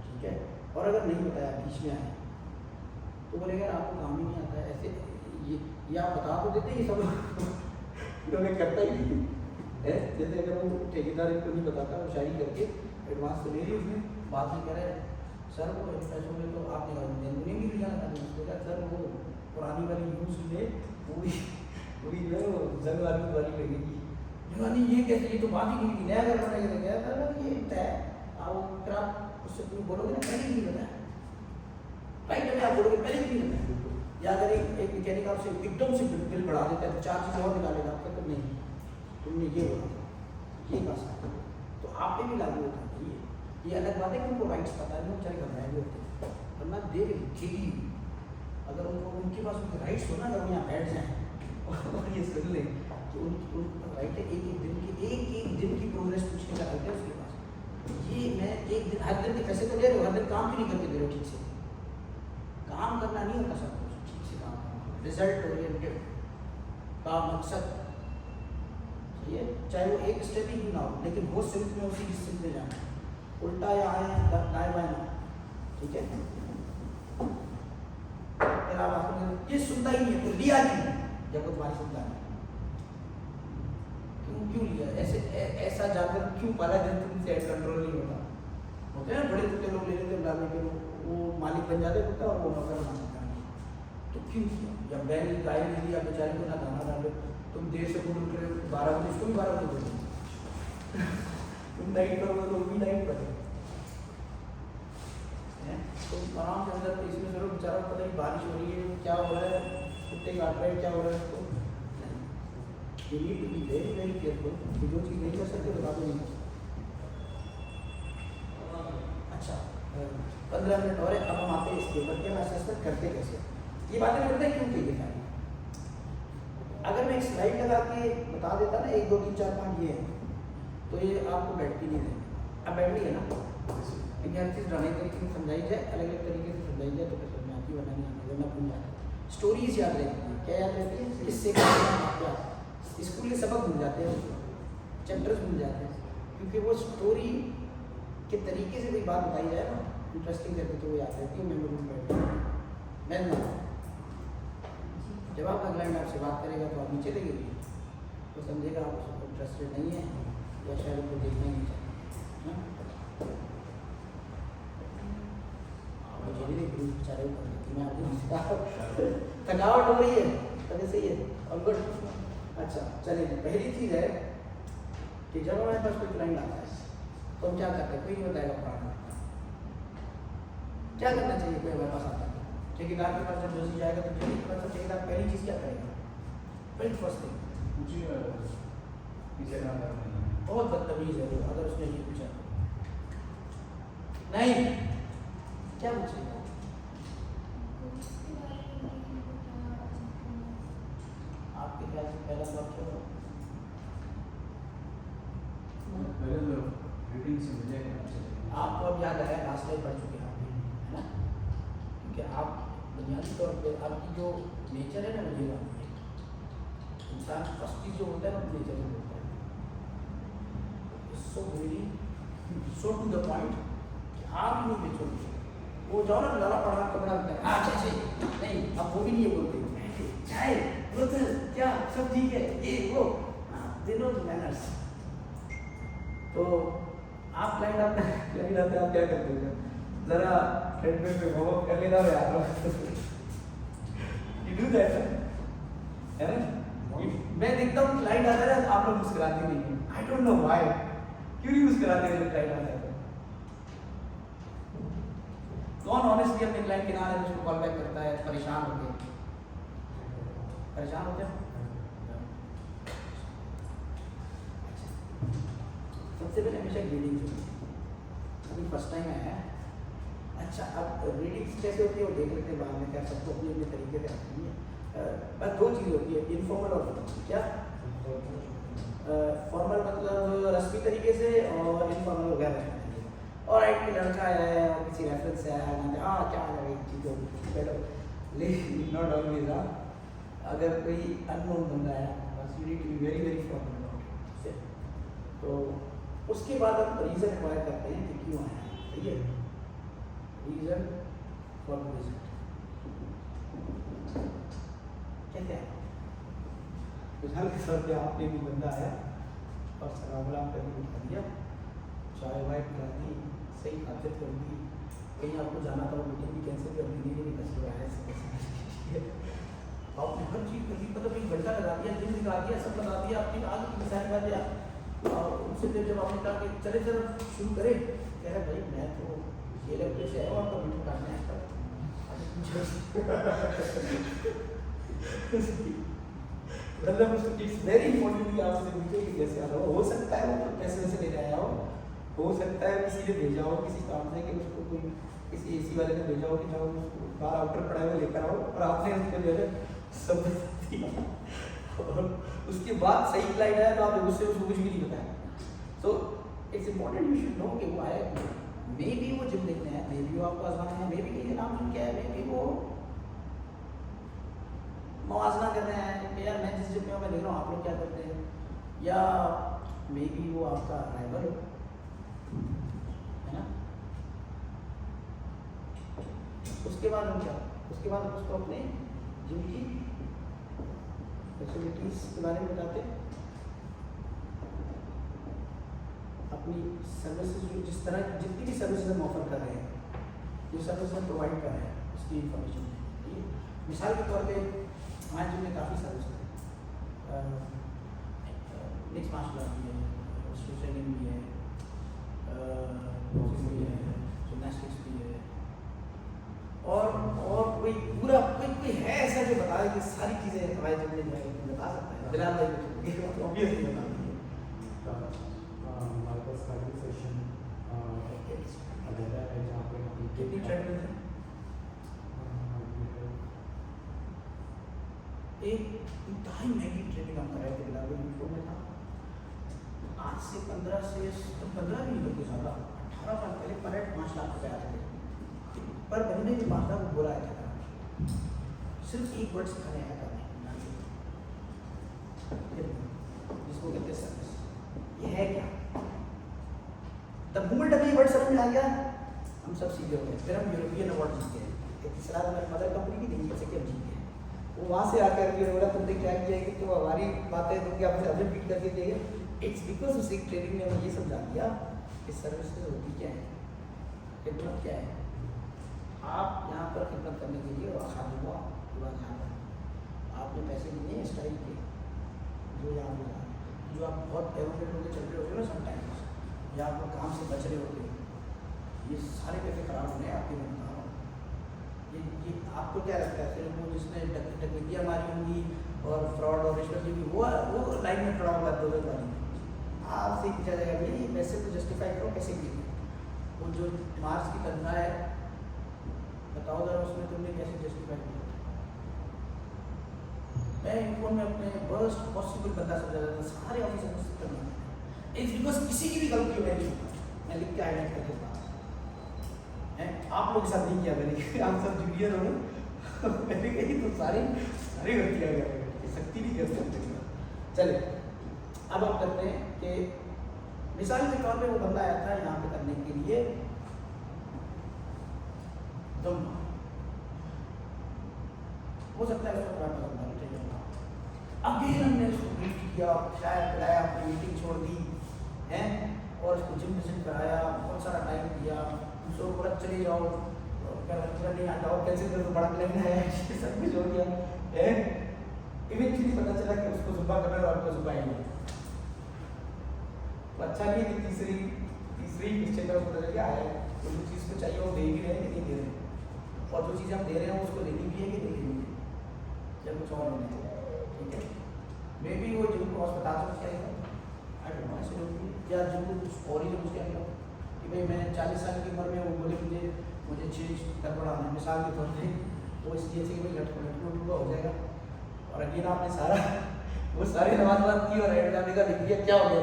ठीक है? और अगर नहीं बताया बीच में आए तो बोलेगा आपको काम ही नहीं आता है, ऐसे ये आप बता तो देते ये सब उन्होंने करता ही नहीं है। जैसे अगर वो ठेकेदार इनको नहीं बताता, वो शायरी करके एडवांस तो ले ली उसने, बाद में कह रहे हैं सर वो पैसों में तो आपने देने भी जाना था, सर वो पुरानी वाली यूज ले पूरी जो है वो जंग वाली लगेगी, जवानी ये कैसे, ये तो बात ही नहीं, नया घर बनाएगा तो क्या था ये तय आओ, फिर आप उससे तुम बोलोगे ना पहले नहीं बताया, राइट है, आप बोलोगे पहले नहीं बताया, या अगर एक मैकेनिक आपसे एकदम से बिल बढ़ा देता है तो 4 चीज़ और निकालेगा आपका, तो नहीं तुमने ये बोला था ये बात, तो आप पे भी लागू होता है ये, ये अलग बात है कि उनको राइट्स पता है, वो बेचारे घबराए हुए होते हैं, वरना दे विल किल यू। अगर उनको उनके पास उनके राइट्स हो ना, अगर वो यहाँ बैठ जाएँ और ये सुन लें कि उनको राइट है एक एक दिन की प्रोग्रेस पूछने का राइट है उसके पास। ये मैं एक दिन हर दिन के पैसे तो ले रहे हो, हर दिन काम क्यों नहीं करके दे रहे हो ठीक से? काम करना नहीं होता सब कुछ, ठीक से काम करना, रिजल्ट ओरिएंटेड का मकसद ये, चाहे वो एक स्टेप ही क्यों ना हो, लेकिन वो सिंक में उसी सिंक में जाना, उल्टा या आए दाएं बाएं ना, ठीक है। फिर आप आपने ये सुनता ही नहीं है, तो लिया क्यों जब तुम्हारी सुनता है, क्यों लिया? ऐसा जानवर क्यों पाला जब तुमसे कंट्रोल नहीं होता? होते हैं बड़े कुत्ते लोग ले लेते हैं, के वो मालिक बन जाते कुत्ता और वो नौकर बन जाता है, तो क्यों किया? जब बैल गाय ले लिया बेचारे को ना दाना डालो, तुम देर से बोल रहे हो 12 बजे, उसको भी 12 बजे बोलो तुम नाइट करोगे तो भी नाइट करोगे, तो आराम से अंदर तो इसमें जरूर बेचारा पता नहीं बारिश हो रही है, क्या हो रहा है, कुत्ते काट रहे हैं, क्या हो रहा है उसको। You need to be very very careful कि जो चीज़ नहीं कर सकते बता दो नहीं। अच्छा 15 मिनट और है, अब हम आते हैं इसके ऊपर कि हम असेसमेंट करते कैसे, ये बातें करते हैं क्यों कही सारी। अगर मैं एक स्लाइड लगा के बता देता ना 1 2 3 4 5 ये है, तो ये आपको बैठती नहीं देंगे। अब बैठ रही है ना, क्योंकि हर चीज़ ड्राइंग तरीके से समझाई जाए, अलग अलग तरीके से समझाई जाए तो फिर समझ में आती, वरना नहीं आती, वरना भूल जाती। स्टोरीज याद रहती है, क्या याद रहती है? किससे स्कूल के सबक मिल जाते हैं, चैप्टर्स मिल जाते हैं, क्योंकि वो स्टोरी के तरीके से कोई बात बताई जाए ना इंटरेस्टिंग करके, तो वो याद रहती है, मेमोरी में बैठती है। मैं जब आपका क्लाइंट आपसे बात करेगा तो आप नीचे लगेगी, तो समझेगा आप उसको इंटरेस्टेड नहीं है या शायद उनको देखना ही नहीं चाहते। मुझे नहीं देखी बेचारे ऊपर, मैं आपको थकावट हो रही है तभी सही है, और गुड। अच्छा चलिए, पहली चीज़ है कि जब हमारे पास कोई क्लाइंट आता है तो हम क्या करते हैं, कोई नहीं बताएगा प्राण क्या करना चाहिए। कोई हमारे पास आता है ठेकेदार के पास, जब जोशी जाएगा तो जोशी के पास ठेकेदार पहली चीज़ क्या करेगा? वेरी फर्स्ट थिंग बहुत बदतमीज है अगर उसने ये पूछा नहीं, क्या पूछेगा? आपके ख्याल से पहला सवाल क्या होगा? आपको अब याद आया, लास्ट टाइम पढ़ चुके हैं आप, है ना? क्योंकि आप बुनियादी तौर पे आपकी जो नेचर है ना, वो ये इंसान फर्स्ट चीज़ जो होता है ना नेचर में होता है, so very so to the point कि आप ही नहीं बेचोगे। वो जाओ ना लाला पढ़ा कपड़ा अच्छा नहीं, अब वो भी नहीं है बोलते, चाय बोतल क्या सब ठीक है, ये वो दे नो मैनर्स। तो आप क्लाइंट आते हैं, आप क्या करते हो? जरा ट्रीटमेंट पे वो कर लेना यार, यू डू दैट है ना? मैं देखता हूँ क्लाइंट आता है, आप लोग मुस्कुराते नहीं हैं, आई डोंट नो व्हाई, क्यों नहीं मुस्कुराते जब क्लाइंट आता है? कौन ऑनेस्टली अपने क्लाइंट के नाम उसको कॉल बैक करता है परेशान होते हैं? सबसे पहले हमेशा रीडिंग होती है। अभी फर्स्ट टाइम आया है, अच्छा अब रीडिंग कैसे होती है वो देख लेते हैं बाद में, क्या सबको अपने अपने तरीके से आती है। बस 2 चीज़ होती है, इनफॉर्मल और क्या फॉर्मल, मतलब रस्मी तरीके से, और इनफॉर्मल हो गया रस्मी तरीके से। और एक लड़का आया है और किसी रेफरेंस से आया है, हाँ क्या है चीज़ों, लेकिन नॉट ऑलवेज। अगर कोई अननोन बंदा है बस, you need to be very very formal about it. तो उसके बाद हम रीज़न एक्वायर करते हैं कि क्यों आया है, सही है? रीज़न फॉर विजिट कहते हैं। मिसाल के तौर पे आपने भी बंदा आया और सलाम करके बिठा दिया, चाय वाय पिला दी, सही खातिर कर दी, कहीं आपको जाना था वो मीटिंग भी कैंसिल कर दी, नहीं कैसे आया आपने हर चीज़ कर दी, मतलब 1 घंटा लगा दिया, दिन लगा दिया, सब लगा दिया, आपने आगे की मिसाल लगा दिया। और उनसे फिर जब आपने कहा कि चले सर शुरू करें, कह रहे भाई मैं तो ये लगते से और कंप्यूटर काटना है मतलब इट्स वेरी इंपॉर्टेंट कि आप उससे पूछे कि कैसे आ रहा हो सकता है वो पैसे वैसे ले आया हो, हो सकता है किसी ने भेजा हो किसी काम से कि उसको कोई किसी एसी वाले ने भेजा हो कि जाओ उसको बाहर आउटर पड़ा हुआ लेकर आओ और आपने उसको जो है सब दिया और उसके बाद सही क्लाइंट आया तो आपने उससे उसको कुछ भी नहीं बताया। So it's important you should no कि वो आया क्यों। मे बी वो जिम देखने आया, मे बी वो आपको आजमाना है, मे बी ये नाम सुन के आया, मे बी वो मुआवजा कर रहे हैं कि यार मैं जिस जिम में हूँ मैं देख रहा हूँ आप लोग क्या करते हैं, या मे बी वो आपका राइवल हो, है ना। उसके बाद हम क्या, उसके बाद हम उसको अपने जिम की फैसिलिटीज के बारे में बताते हैं, अपनी सर्विसेज जो जिस तरह जितनी भी सर्विसेज हम ऑफर कर रहे हैं, जो सर्विस हम प्रोवाइड कर रहे हैं उसकी इंफॉर्मेशन ठीक है। मिसाल के तौर पे हमारे जिम में काफ़ी सर्विस है, मिक्स मार्शल आर्ट भी है, स्विमिंग भी है, बॉक्सिंग भी है, जिमनास्टिक्स भी है, और कोई पूरा कोई है ऐसा जो बता रहे कि सारी चीज़ें हमारे जिम में जो है बता सकता है बिलाल भाई ऑब्वियसली बता हमारे पास कार्डियो सेशन वगैरह है जहाँ पे हम कितनी ट्रेडमिल है, एक इंतहाई महंगी ट्रेनिंग हम कर रहे थे बिलाल भाई में था, आज से 15 भी नहीं बल्कि ज़्यादा 18 साल पहले पर हेड 5 लाख रुपए आते थे, पर महीने में 5 लाख बोला आया था, सिर्फ एक वर्ड सिखाने आया था जिसको कहते हैं सर्विस। ये है क्या, द मोमेंट अभी वर्ड समझ में आ गया हम सब सीधे हो गए, फिर हम यूरोपियन अवार्ड जीते हैं, तीसरा हमारी मदर कंपनी की नहीं जैसे कि हम जीते हैं। वो वहाँ से आकर के बोला तुमने क्या किया कि तो हमारी बातें तो क्या हमसे हमें पीट करके दिए, इट्स बिकॉज उस ट्रेनिंग ने हमें ये समझा दिया कि सर्विसेज होती क्या है, खिदमत क्या है। आप यहाँ पर खिदमत करने के लिए और खाली हुआ यहाँ पर आपने पैसे लिए इस टाइम के जो यहाँ पर जो आप बहुत एवोकेट होकर चल रहे होते हो ना समटाइम्स, या आप काम से बच रहे होते हो, ये सारे पैसे खराब होने आपके में बता रहा हूँ। ये आपको क्या लगता है फिर वो जिसने डकैतियाँ मारी होंगी और फ्रॉड और रिश्वत ली वो लाइन में खड़ा होगा दौलत वाली, आपसे पूछा जाएगा भैया ये पैसे को जस्टिफाई करो कैसे किए, वो जो मार्च की तनख्वाह है बताओ जरा उसमें तुमने कैसे जस्टिफाई किया। मैं इनको में अपने वर्स्ट पॉसिबल बंदा समझा जाता था, सारे ऑफिसर मुझसे करना इट्स बिकॉज किसी की भी गलती हो मैं लिख के हाईलाइट करके पास है, आप लोग के साथ नहीं किया मैंने आप सब जूनियर हो मैंने कही तो सारी गलतियाँ कर सकती नहीं कर सकते। चले अब आप करते हैं कि मिसाल के तौर पे वो बंदा आया था यहाँ पे करने के लिए दम, हो सकता है उसको बड़ा पसंद अभी हमने उसको ब्रीफ किया, खिलाया पिलाया, अपनी मीटिंग छोड़ दी है और उसको जिम विजिट कराया, बहुत सारा टाइम दिया, उसको बोला चले जाओ नहीं आता और कैंसिल कर दो बड़ा प्लान है सब कुछ हो गया है। इवेंचुअली पता चला कि उसको जुम्बा करना है और आपको जुम्बा ही नहीं, तो अच्छा नहीं कि तीसरी मिस्टेक का पता चल गया है तो जो चीज़ को चाहिए वो दे भी रहे हैं कि नहीं दे रहे, और जो चीज़ हम दे रहे हैं उसको लेनी भी है कि नहीं लेनी है या कुछ और लेना है। ठीक है, मे बी वो जिनको अस्पताल से क्या है ऐसे लोग या जिनको कुछ और ही जो मुझे अंदर कि भाई मैं 40 साल की उम्र में वो बोले मुझे चीज गड़बड़ाना है मिसाल के तौर पे, वो इसलिए से कि भाई लटका हो जाएगा और अगेन आपने सारा वो सारी नमाज बात की और हेड जाने का लिख दिया क्या हो गया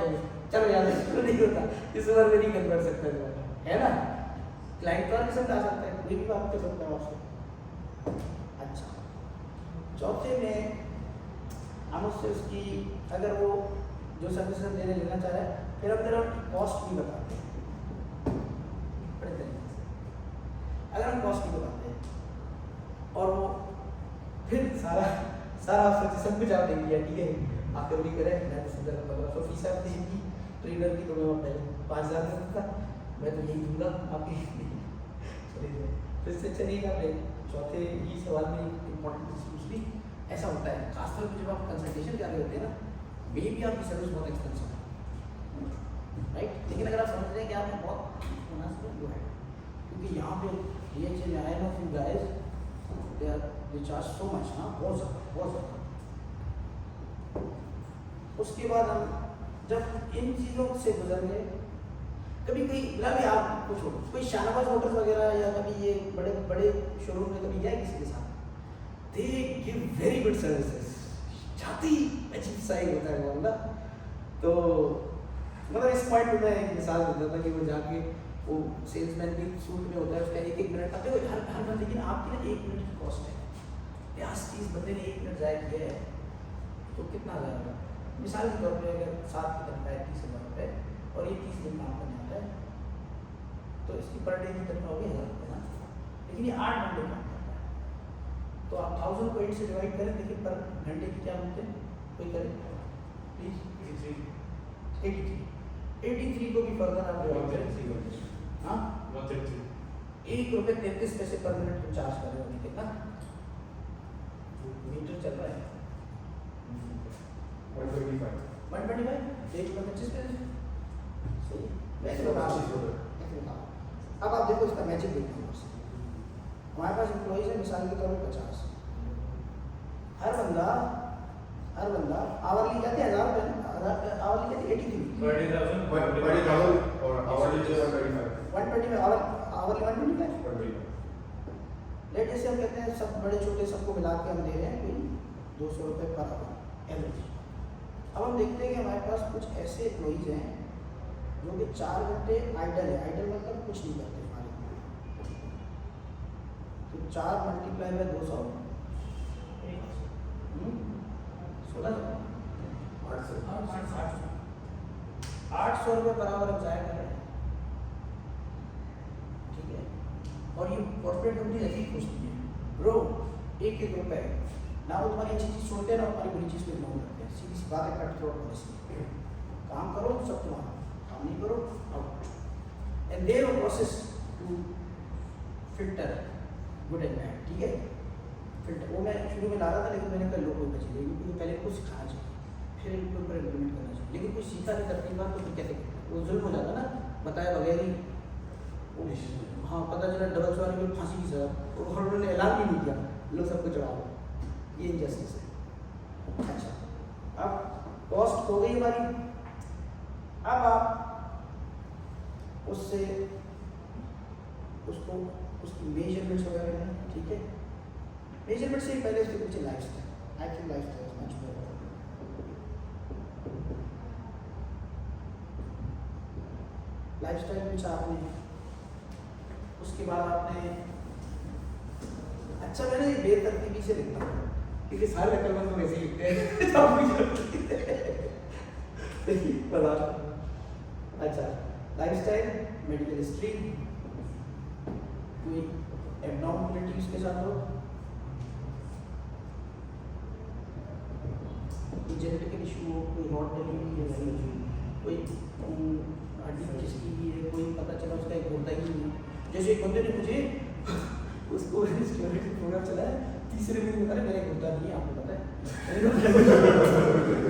चलो यार नहीं होता इस उम्र में नहीं कर सकता है ना, क्लाइंट तो नहीं समझा सकता है कोई भी बात कर सकता है आपसे। अच्छा चौथे में हम उससे उसकी अगर वो जो सर्विस हम देने लेना चाह रहे हैं फिर हम तेरा कॉस्ट भी बताते हैं बड़े तरीके से, अगर हम कॉस्ट भी बताते हैं और वो फिर सारा आपसे सब कुछ आप देख लिया ठीक है आप कभी करें मैं तो समझा 1500 फीस आप देंगी ट्रेनर की तो मैं पहले 5000 देता था मैं तो यही दूंगा आपकी चलिए फिर से चलिए आपने चौथे ही सवाल में इम्पोर्टेंट चीज ली ऐसा होता है खासतौर पर जब आप कंसल्टेशन कर रहे होते हैं ना मे भी आपकी सर्विस बहुत एक्सपेंसिव है राइट, लेकिन अगर आप समझ रहे हैं कि आपने बहुत मुनासिब जो है क्योंकि यहाँ पे DHA में आए ना फिर guys they charge so much ना बहुत ज़्यादा। उसके बाद हम जब इन चीज़ों से गुजर गए कभी कोई भी आप पूछो कोई शाहनवाज मोटर्स वगैरह या कभी ये बड़े बड़े शोरूम में कभी गया किसी के साथ, they give very good services, जाती अजीब सा ही होता है वो ना। तो मतलब इस पॉइंट में मैं एक मिसाल देता था कि वो जाके वो सेल्समैन भी सूट में होता है, उसका एक एक मिनट आते हुए हर बंदे की ना आपकी ना 1 मिनट की कॉस्ट है। 50-30 बंदे ने 1 मिनट ज़ाया किया है तो कितना जाएगा? मिसाल के तौर पे अगर 7 की तनख्वाह है 30,000 रुपये और ये 30 दिन काम करने आता है तो इसकी पर डे की तनख्वाह होगी 1000 रुपये ना, लेकिन ये 8 घंटे काम करता है तो आप 1000 को 8 से डिवाइड करें, देखिए पर घंटे की क्या मिलते हैं, कोई करें प्लीज। 83 को भी फर्दर आप डिवाइड करें, हाँ 1.33 रुपये पर मिनट को चार्ज कर रहे हो, कितना मीटर चल रहा है 125 1 रुपये 25 पैसे सही। वैसे अब आप देखो इसका मैचिंग देखो, हमारे पास एम्प्लॉइज है मिसाल के तौर पर 50, हर बंदा आवरली जाते 1000 रुपये, आवरली जाते 125 आवरली 125। लेट जैसे हम कहते हैं सब बड़े छोटे सबको मिला के हम दे रहे हैं कोई 200 रुपये पर आवर एवरेज। अब हम देखते हैं कि हमारे पास कुछ ऐसे एम्प्लॉइज हैं जो कि 4 घंटे आइडल है, आइडल मतलब कुछ नहीं करते हमारे, तो 4 मल्टीप्लाई बाय 200 800 रुपये पर आवर हम जाया कर रहे हैं, ठीक है। और ये कॉर्पोरेट कंपनी ऐसी पूछती है ब्रो 1-1 रुपये ना, वो तुम्हारी अच्छी चीज़ छोड़ते हैं ना तुम्हारी बुरी चीज़ को इग्नोर करते हैं, सीधी सी बात है, कट थ्रोट पॉलिसी, काम करो सब तुम्हारा, काम नहीं करो out. And their process to filter good and bad, ठीक है। फिल्टर वो मैं शुरू में ला रहा था लेकिन मैंने कल लोगों को बची, लेकिन पहले इनको सिखाना चाहिए फिर इनके ऊपर इम्प्लीमेंट करना चाहिए, लेकिन कोई सीखा नहीं करती बात तो फिर कैसे वो जुल्म हो जाता ना, बताए बगैर ही। हाँ पता चला डबल सवारी में फांसी की सजा, तो उन्होंने ऐलान भी नहीं किया, लोग सबको चढ़ा दो, ये इनजस्टिस है। अच्छा अब कॉस्ट हो गई हमारी, अब आप उससे उसको उसकी मेजरमेंट्स वगैरह हैं, ठीक है। मेजरमेंट से पहले उसके पीछे lifestyle, I think lifestyle much better. Lifestyle पूछा आपने, उसके बाद आपने अच्छा मैंने ये बेतरतीबी से लिखा क्योंकि सारे नकलबंद तो वैसे ही लिखते हैं। अच्छा लाइफस्टाइल, मेडिकल हिस्ट्री, कोई एबनॉर्मलिटी उसके साथ हो, कोई जेनेटिकल इशू हो, कोई हॉट डिलीवरी है, कोई हड्डी किसकी है, कोई पता चला उसका एक होता ही नहीं। जैसे एक बंदे ने मुझे उसको प्रोग्राम चलाया, तीसरे दिन में मेरा एक होता नहीं है, आपको पता है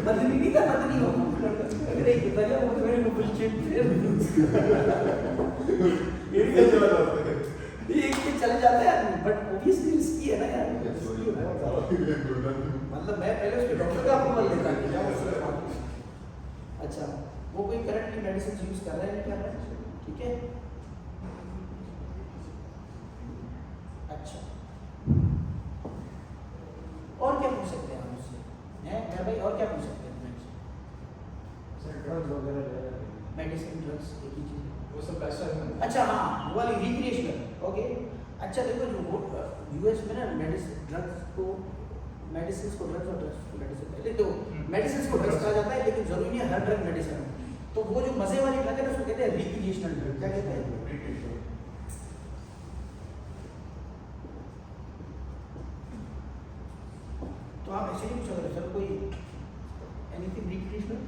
बदली नहीं था, बदली हो अगर एक होता है वो तो मेरे को बुलशिट एक के चले जाते हैं आदमी, बट ऑब्वियसली रिस्की है ना यार, मतलब मैं पहले उसके डॉक्टर का अप्रूवल लेता कि जाओ उससे बात। अच्छा वो कोई करंटली मेडिसिन यूज कर रहे हैं क्या, ठीक है। अच्छा और क्या पूछ सकते हैं आप मुझसे, हैं मैं भाई और क्या पूछ सकते हैं सर ड्रग्स वगैरह मेडिसिन ड्रग्स एक ही चीज़ है वो सब पैसा है। अच्छा हाँ वो वाली रिक्रिएशनल ओके। अच्छा देखो जो यूएस में ना मेडिसिन ड्रग्स को मेडिसिन को ड्रग्स और ड्रग्स को मेडिसिन पहले तो मेडिसिन को ड्रग्स कहा जाता है, लेकिन जरूरी नहीं है हर ड्रग मेडिसिन। तो वो जो मजे वाली ड्रग है ना उसको कहते हैं रिक्रिएशनल ड्रग, क्या कहते हैं? तो आप ऐसे नहीं पूछ सकते सर कोई एनीथिंग रिक्रिएशनल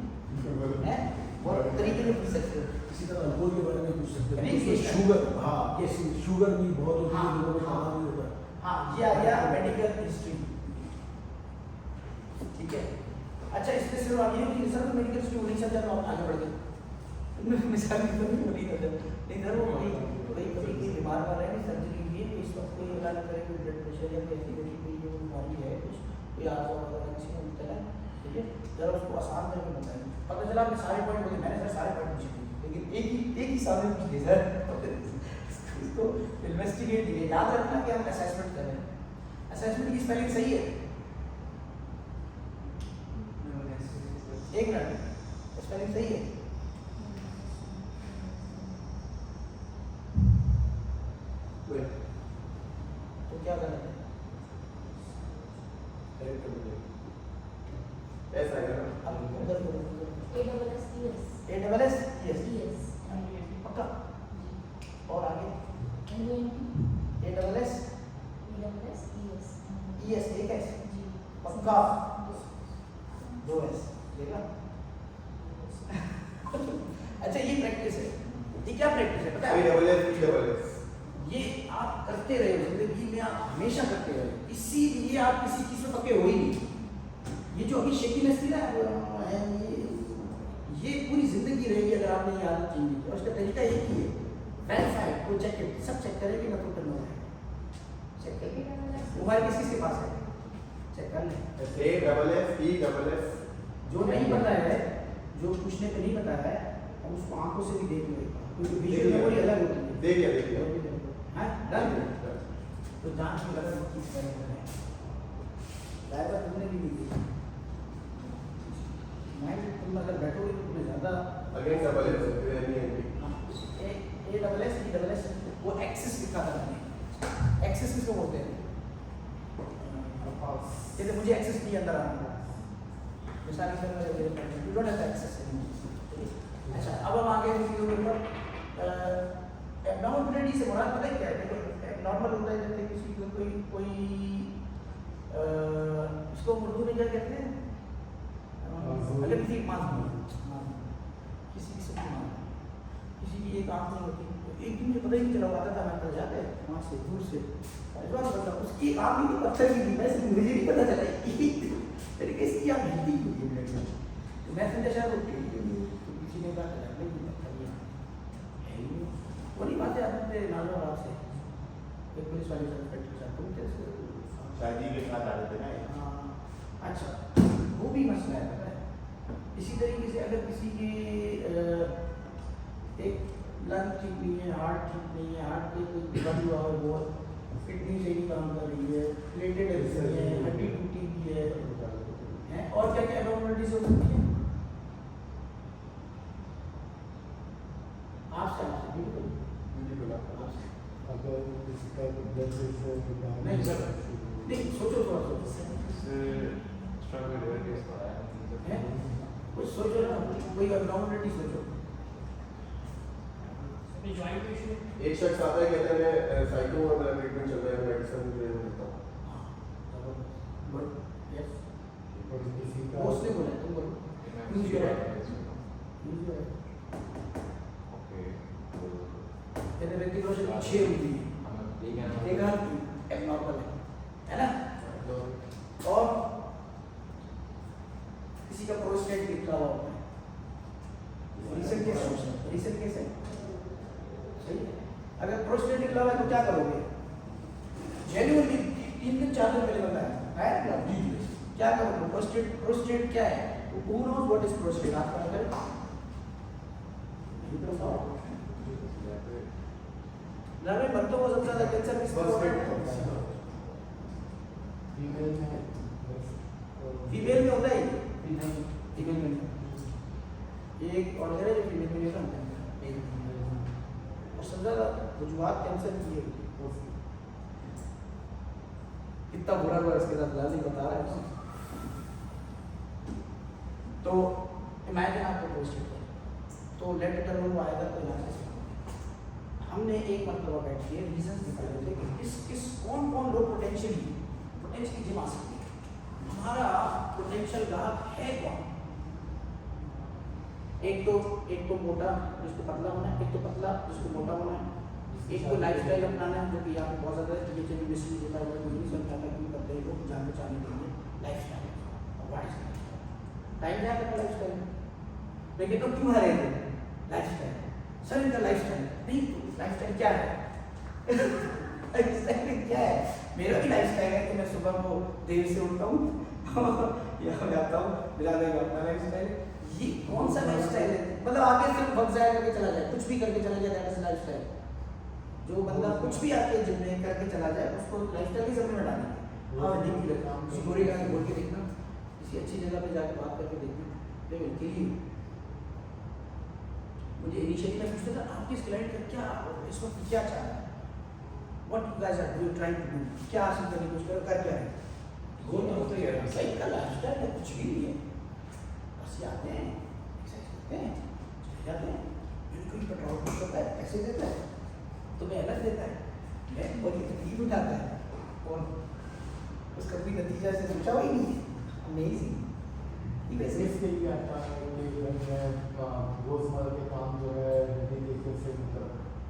है, बहुत तरीके से पूछ सकते हो। इसी तरह अल्कोहल के बारे में पूछ सकते नहीं, हैं, ये- शुगर, हाँ Yes. शुगर भी बहुत होती है हाँ, लोगों में, हाँ। खाना भी होता है। हाँ ये आ गया मेडिकल हिस्ट्री, ठीक है। अच्छा इसमें सिर्फ आप ये नहीं सर मेडिकल हिस्ट्री नहीं समझा तो आप आगे बढ़ गए मिसाल की तो नहीं समझा, नहीं सर वो कोई बीमार वाला है सर्जरी की है, इस वक्त कोई इलाज करे, कोई ब्लड प्रेशर या कोई एसिडिटी कोई जो बीमारी है कुछ कोई आर्ट वगैरह किसी में चला, ठीक है। जरा उसको आसान करके बताएं, पता चला आपने सारे पॉइंट बोले, मैंने सर सारे पॉइंट पूछे थे लेकिन एक ही साल में पूछ लिया सर इसको इन्वेस्टिगेट किए। याद रखना कि हम असेसमेंट कर रहे हैं, असेसमेंट की स्पेलिंग सही है। एक मिनट, स्पेलिंग सही है। तो क्या करना है? ऐसा है ना? अब उधर करो, ASS ASS यस पक्का। और आगे ASS ES एक है पक्का, 2 S देगा। अच्छा ये प्रैक्टिस है, ये क्या प्रैक्टिस है पता है? ये आप करते रहे जिंदगी में, आप हमेशा करते रहे, इसीलिए आप किसी चीज में पक्के हो ही नहीं। ये जो अभी शेकीनेस थी ना, ये पूरी जिंदगी रहेगी अगर आपने ये आदत चेंज की। और उसका तरीका एक ही है, वेरीफाइड, प्रोजेक्टेड, सब चेक करेंगे ना तो करना है, चेक करेंगे। मोबाइल किसके पास है, चेक कर लें। ASS जो नहीं पता है, जो पूछने पे नहीं पता है, हम उसको आंखों से भी देख लो एक बार, क्योंकि विजुअल मेमोरी अलग होती है। देखिए हाँ डन। तो जांच में गलत चीज करेंगे, ड्राइवर तुमने भी नहीं दी माइंड, तुम अगर बैठोगे तो तुम्हें ज़्यादा अगेन ASS वो एक्सेस लिखा था मैंने। एक्सेस किसको बोलते हैं? जैसे मुझे एक्सेस नहीं अंदर आना, मिसाल के तौर पर यू डोंट हैव एक्सेस। अच्छा अब हम आगे चीज़ों के ऊपर। एब्नॉर्मलिटी से मुराद पता है क्या है? एब्नॉर्मल होता है जैसे किसी को कोई इसको उर्दू में क्या कहते हैं? अगर किसी किसी की एक आँख नहीं होती, एक दिन मुझे पता ही नहीं चला, आता था मैं कल जाते वहाँ से दूर से उसकी आँख ही पत्थर की थी, वैसे मुझे नहीं पता चला तरीके से आप हिंदी हुई है। तो मैं समझा शायद किसी ने बात बड़ी बात है। आपने नाजर आपसे एक पुलिस वाले इंस्पेक्टर साहब तुम कैसे शादी के साथ आ रहे थे ना। हाँ अच्छा, वो भी मसला है पता है। इसी तरीके से अगर किसी की एक लंग ठीक नहीं है, हार्ट ठीक नहीं है, हार्ट पे कोई बंद हुआ है, वो किडनी सही नहीं काम कर रही है, प्लेटेड है, हड्डी टूटी हुई है, और क्या क्या एबनॉर्मलिटीज हो सकती है। आपसे बिल्कुल अगर किसी का ब्लड प्रेशर नहीं सर, नहीं सोचो थोड़ा है, कुछ सोचो ना, कोई एबनॉर्मलिटी सोचो। ज्वाइंट इशू एक शख्स आता है कहते हैं मैं साइको और मेरा ट्रीटमेंट चल रहा है, मेडिसिन जो है लेता हूँ। गुड यस, और किसी का उसने बोला तुम बोलो यूज योर राइट। कहते व्यक्ति को जो 6 हुई है, एक हाथ एबनॉर्मल है ना, और किसी का प्रोस्टेट निकला हुआ होता है। रीसेंट केस है सही है। अगर प्रोस्टेट निकला हुआ है तो क्या करोगे? जेन्युइनली 3 दिन 4 दिन पहले बताया है ना, क्या करोगे? प्रोस्टेट क्या है? Who knows what is prostate? आपको पता है? नरवे मर्दों को सबसे ज्यादा कैंसर किसको होता है? फीमेल में फीमेल में होता है, फीमेल में एक और है जो फीमेल में नहीं होता है। और सबसे ज्यादा वजूहात कैंसर की है। कितना बुरा हुआ इसके साथ, लाली बता रहा है। तो इमेजिन आपको प्रोस्टेट है, तो लेट इट अलोन आया था कोई इलाज। हमने एक मरतबा बैठ के रीजन निकाले थे कि किस कौन लोग पोटेंशियली जिम आ सकते हैं, हमारा पोटेंशियल ग्राहक है कौन। एक तो मोटा जिसको पतला होना है, एक तो पतला जिसको मोटा होना है, एक तो लाइफस्टाइल अपनाना है जो कि यहाँ पे बहुत ज़्यादा चीज़ें मिसयूज होता है, कोई नहीं समझाता क्यों करते हैं लोग, जान बचाने के लिए लाइफस्टाइल। टाइम क्या करता लाइफस्टाइल में, मैं कहता हूँ क्यों हरे थे लाइफस्टाइल, सर इनका लाइफस्टाइल नहीं, लाइफस्टाइल क्या है? लाइफस्टाइल क्या है? मेरा भी लाइफस्टाइल है कि मैं सुबह को देर से उठता हूँ यहाँ जाता हूँ, मेरा अपना लाइफस्टाइल। ये कौन सा लाइफस्टाइल है? मतलब आगे सिर्फ वर्क जाया करके चला जाए, कुछ भी करके चला जाए, दैट इज लाइफस्टाइल। जो बंदा कुछ भी आके जिम में करके चला जाए उसको लाइफस्टाइल की जमीन में डालेंगे। हाँ ठीक ही रहता है, किसी गोरे का बोल के देखना, किसी अच्छी जगह पे जाके बात करके देखना, दे विल किल यू। मुझे इनिशियली मैं पूछता था आपकी क्लाइंट का क्या इस वक्त क्या चाह रहा है, what you guys are trying to do, क्या हासिल करने की कोशिश कर रहे हैं। गोल तो होता ही है। सही का लाइफस्टाइल है, कुछ भी नहीं है, बस ये आते हैं एक्सरसाइज करते हैं चले जाते हैं, बिल्कुल पेट्रोल पंप होता है पैसे देता है तो मैं अलग देता है, मैं और ये तकलीफ उठाता है और उसका कोई नतीजा से सोचा ही नहीं है। अमेजिंग। बिजनेस के लिए आता है कि मैं रोज़मर्रा के काम जो है हेल्दी तरीके से, मतलब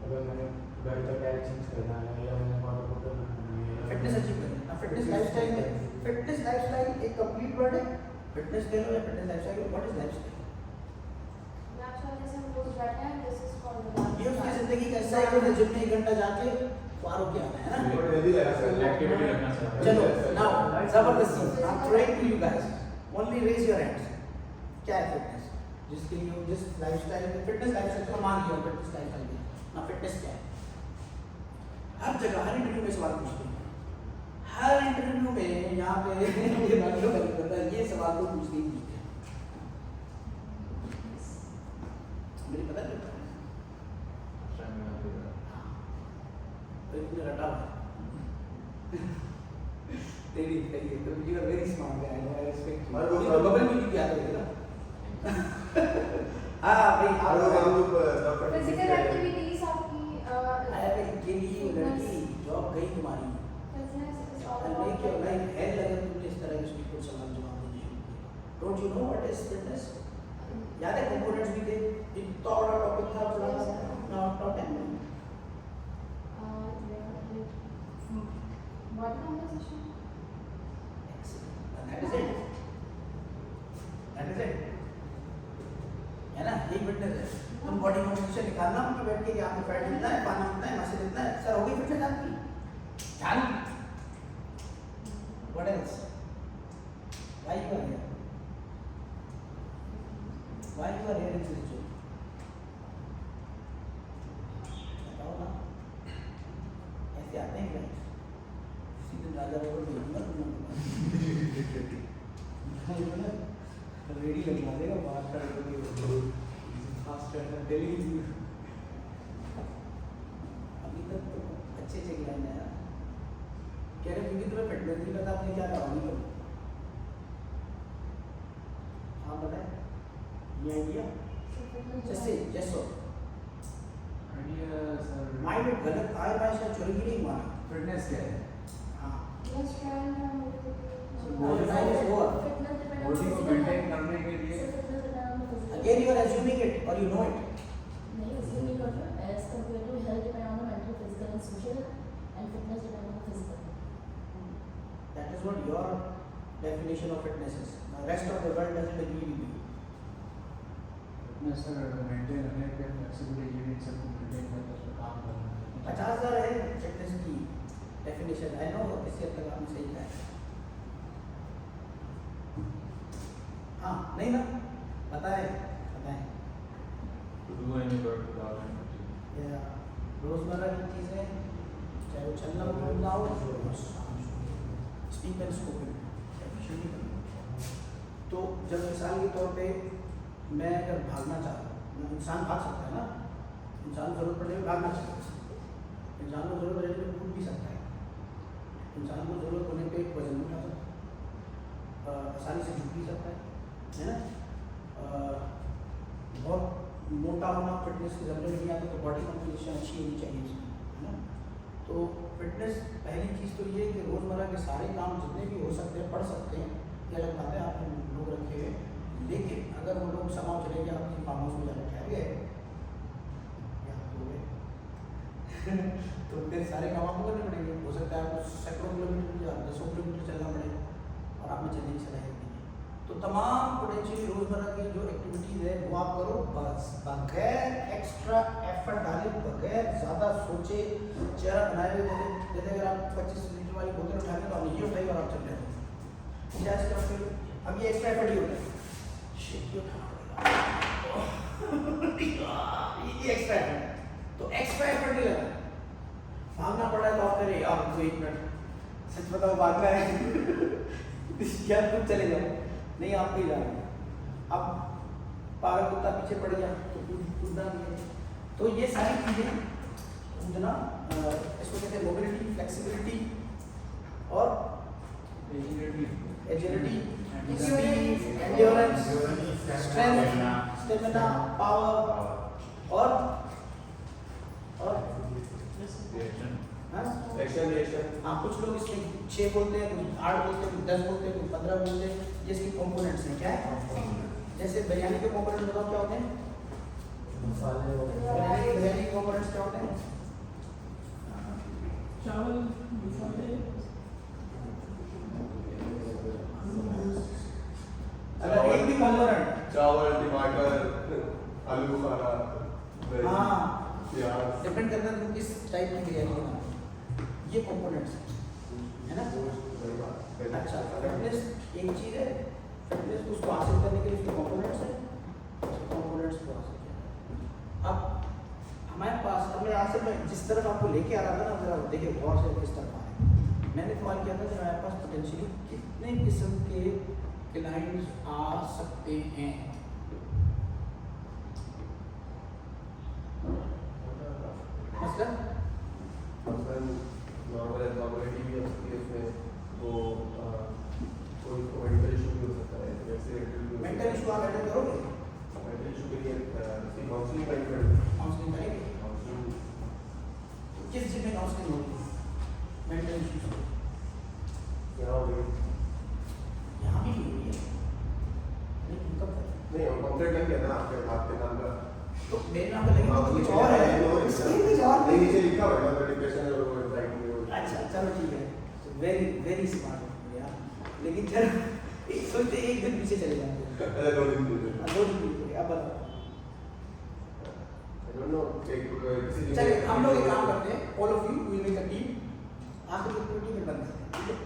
अगर मैंने घर का टायर चेंज करना है या मैंने वाटर बॉटल रखनी है, फिटनेस अचीव करना, फिटनेस लाइफस्टाइल में, फिटनेस लाइफस्टाइल एक कंप्लीट वर्ड है। फिटनेस कह लो या fitness lifestyle, what is lifestyle? जैसे हम रोज बैठे हैं, दिस इज कॉल्ड ये उसकी जिंदगी का हिस्सा है कि जिम में 1 घंटा जाके पार होके आना है ना। हेल्दी लाइफस्टाइल एक्टिविटी रखना चाहता है। चलो नाउ जबरदस्ती, I am trying to you guys, only raise your hands. क्या है फिटनेस? जिसके लिए जिस लाइफस्टाइल में फिटनेस लाइफस्टाइल को मान लिया फिटनेस लाइफस्टाइल में ना, फिटनेस क्या है? हर जगह हर इंटरव्यू में सवाल पूछते हैं, हर इंटरव्यू में यहाँ पे ये मालूम नहीं पता ये सवाल तो पूछते ही पूछते हैं। मुझे पता चलता है तो इतने रटा हुआ तेरी करिए तो you are very smart guy, I respect हर रोज यू। बबल में क्या करेगा ना हाँ भाई हर रोज हम लोग फिजिकल एक्टिविटीज आपकी अरे के लिए लड़की जॉब गई तुम्हारी, fitness is all and make your life hell अगर तुमने इस तरह के उसकी कुछ सवाल जवाब देने शुरू किए। Don't you know what is fitness? याद है कंपोनेंट्स भी थे, इतना बड़ा टॉपिक था पूरा ना टॉप 10 में। Body composition That is it. That is it. है ना, यही फिटनेस है। तुम बॉडी कंपोजिशन निकालना उनकी बैठ के कि आपको फैट कितना है, पानी कितना है, मसल कितना है, सर हो गई फिटनेस आपकी। ध्यान। What else? Why you are here? Why you are here in this job? बताओ ना। ऐसे आते हैं क्लाइंट, सीधे राजा को देखूंगा रेडी लगवा देगा बात करके फास्ट टेली। अभी तक तो अच्छे अच्छे क्लाइंट है यार, कह रहे क्योंकि तुम्हें फिटनेस नहीं पता आपने क्या कहा नहीं करो। हाँ बताएं ये आइडिया जैसे जैसो आइडिया सर, माइंड में गलत आए भाषा चुरेगी नहीं माना। फिटनेस क्या है? हाँ यस ट्रायल है body size is over. Body को मेंटेन करने के लिए again you are assuming it or you know it. नहीं इसलिए नहीं कर रहा as compare to health depend on the mental physical and social and fitness depend on the physical. That is what your definition of fitness is. The rest of the world doesn't agree with you. Fitness sir maintain रखने के लिए फ्लेक्सिबिलिटी यूनिट सबको मेंटेन करके उस पर काम करना है। 50,000 है फिटनेस की डेफिनेशन। आई नो इससे तक आपने सही कहा है। हाँ नहीं ना बताएं बताएं To do any work without any या रोजमर्रा की चीज़ें चाहे वो चलना बोलना हो, स्पीक एंड स्पोकन एफिशिएंटली करना। तो जब मिसाल के तौर पे मैं अगर भागना चाहता हूँ, इंसान भाग सकता है ना, इंसान को जरूरत पड़ने पर भागना चाहिए, इंसान को जरूरत पड़ने पर कूद भी सकता है, इंसान को जरूरत होने पे वजन उठा सकता है, आसानी से झुक भी सकता है ना। बहुत मोटा होना फिटनेस के जमने में नहीं आता, तो बॉडी कंपोजिशन अच्छी होनी चाहिए उसकी, है ना। तो फिटनेस पहली चीज़ तो ये है कि रोज़मर्रा के सारे काम जितने भी हो सकते हैं पढ़ सकते हैं, ये अलग बात है आप लोग रखे हुए, लेकिन अगर वो लोग समाव चले गए आपकी फार्म हाउस में जाकर ठहर गए या हो गए तो फिर सारे काम आपको करने पड़ेंगे। हो सकता है आपको सैकड़ों किलोमीटर या 100 किलोमीटर चलना पड़े और आप में चलने की सलाहियत नहीं है। तो तमाम पोटेंशियली रोज़मर्रा की जो एक्टिविटीज़ है वो आप करो बस, बगैर एक्स्ट्रा एफर्ट डाले, बगैर ज़्यादा सोचे, चेहरा बनाए हुए। जैसे अगर आप 25 लीटर वाली बोतल उठा के तो आपने ये उठाई और आप चल रहे थे, क्या इसका फिर अब ये एक्स्ट्रा एफर्ट ही होता है, शिट ये उठाना पड़ेगा एक्स्ट्रा एफर्ट, तो एक्स्ट्रा एफर्ट नहीं लगा, भागना पड़ा है तो आप करें यार तो 1 मिनट, सच बताओ भागना है क्या तुम चले जाओ, नहीं आप नहीं जा रहे, अब पागल कुत्ता पीछे पड़ गया तो कूदना भी है। तो ये सारी चीजें कूदना, इसको कहते हैं मोबिलिटी, फ्लेक्सिबिलिटी और agility, speed, endurance, strength, stamina, power और हाँ? एक्शन रिएक्शन हाँ, कुछ लोग इसमें 6 बोलते हैं, कुछ 8 बोलते हैं, कुछ 10 बोलते हैं, कुछ 15 बोलते हैं, ये इसके कंपोनेंट्स हैं। क्या है? जैसे बिरयानी के कंपोनेंट्स बताओ क्या होते हैं? मसाले हो गए। बिरयानी के कंपोनेंट्स क्या होते हैं? चावल, मसाले, अगर एक भी कंपोनेंट, चावल, टमाटर, आलू बुखारा, दही, हाँ, प्याज, डिपेंड करता है तुम किस टाइप की बिरयानी बना रहे हो। ये कंपोनेंट्स है ना। अच्छा, फिटनेस एक चीज है, फिटनेस उसको हासिल करने के लिए उसके कंपोनेंट्स है, कंपोनेंट्स को हासिल किया। अब हमारे पास, अब मैं यहाँ से मैं जिस तरफ आपको लेके आ रहा था ना, जरा देखिए गौर से किस तरफ आ रहे हैं। मैंने सवाल किया था कि हमारे पास पोटेंशियली कितने किस्म के क्लाइंट्स आ सकते हैं। मतलब नॉर्मल एब्नॉर्मलिटी भी हो सकती है उसमें, तो कोई मेडिकल इशू भी हो सकता है, जैसे मेंटल इशू आप हैंडल करोगे, मेडिकल इशू के लिए काउंसलिंग का काउंसलिंग करेंगे। किस जिम में काउंसलिंग होगी मेंटल इशू? यहाँ हो गई यहाँ भी हुई है, लेकिन कब तक? नहीं, और कॉन्ट्रैक्ट लग गया ना आपके नाम का, तो मेरे नाम पे लेकिन तो कुछ और है, इसमें कुछ और नहीं, है। नीचे लिखा हुआ है डिप्रेशन और एंजाइटी में। अच्छा चलो ठीक है, वेरी वेरी स्मार्ट यार, लेकिन चलो एक सोचते एक दिन पीछे चले जाते हैं। अरे 2 दिन दो दिन पीछे, अब बताओ। आई डोंट नो किसी चलिए हम लोग एक काम करते हैं, all of you will make a team, आप एक टीम में बन सकते हैं, ठीक है।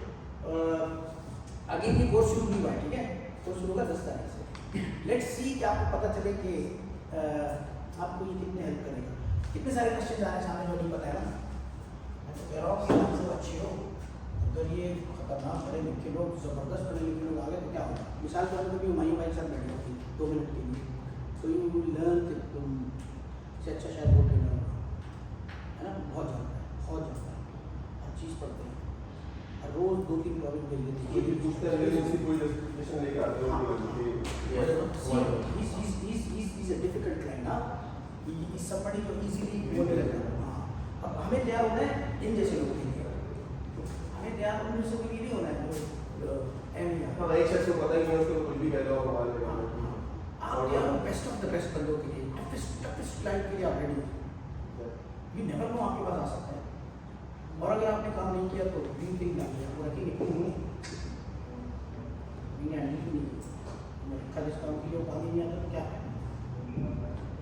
अगेन ये कोर्स शुरू नहीं हुआ है, ठीक है, कोर्स शुरू होगा 10 तारीख से। लेट्स सी कि आपको पता चले कि आपको ये कितने हेल्प करेगा। कितने सारे क्वेश्चन आ रहे हैं सामने जो नहीं पता है ना, मैं तो कह रहा हूँ कि आपसे अच्छे हो, अगर ये खतरनाक पढ़े लिखे लोग, ज़बरदस्त पढ़े लिखे लोग आ गए तो क्या होगा। मिसाल के तौर पर भी हुमायूं भाई के साथ बैठे होती 2 मिनट के लिए, तो यू विल लर्न कि तुम से अच्छा शायद वो ट्रेनर होगा, है ना। बहुत जानता है, हर चीज़ पढ़ते हैं, हर रोज़ 2-3 टॉपिक मिल लेते ये भी पूछते हैं, लेकिन उसकी कोई जस्टिफिकेशन लेके आते हो कि he's a difficult client, ना, he is somebody जो easily बोलने लगता है। हाँ, अब हमें तैयार होना है इन जैसे लोगों के लिए, हमें तैयार होने से कोई नहीं होना है जो हाँ, एक शख्स को पता ही नहीं है, उसको कुछ भी कह दो कमाल लेगा। आप तैयार हो बेस्ट ऑफ द बेस्ट बंदों के लिए, टफेस्ट क्लाइंट के लिए आप रेडी हो। यू नेवर नो आपके पास आ सकता है, और अगर आपने काम नहीं किया तो ग्रीन थिंग ना किया, वो रखेंगे मैंने हैंडल ही नहीं किया, रखा जिस काम के लिए वो काम ही नहीं आता तो क्या है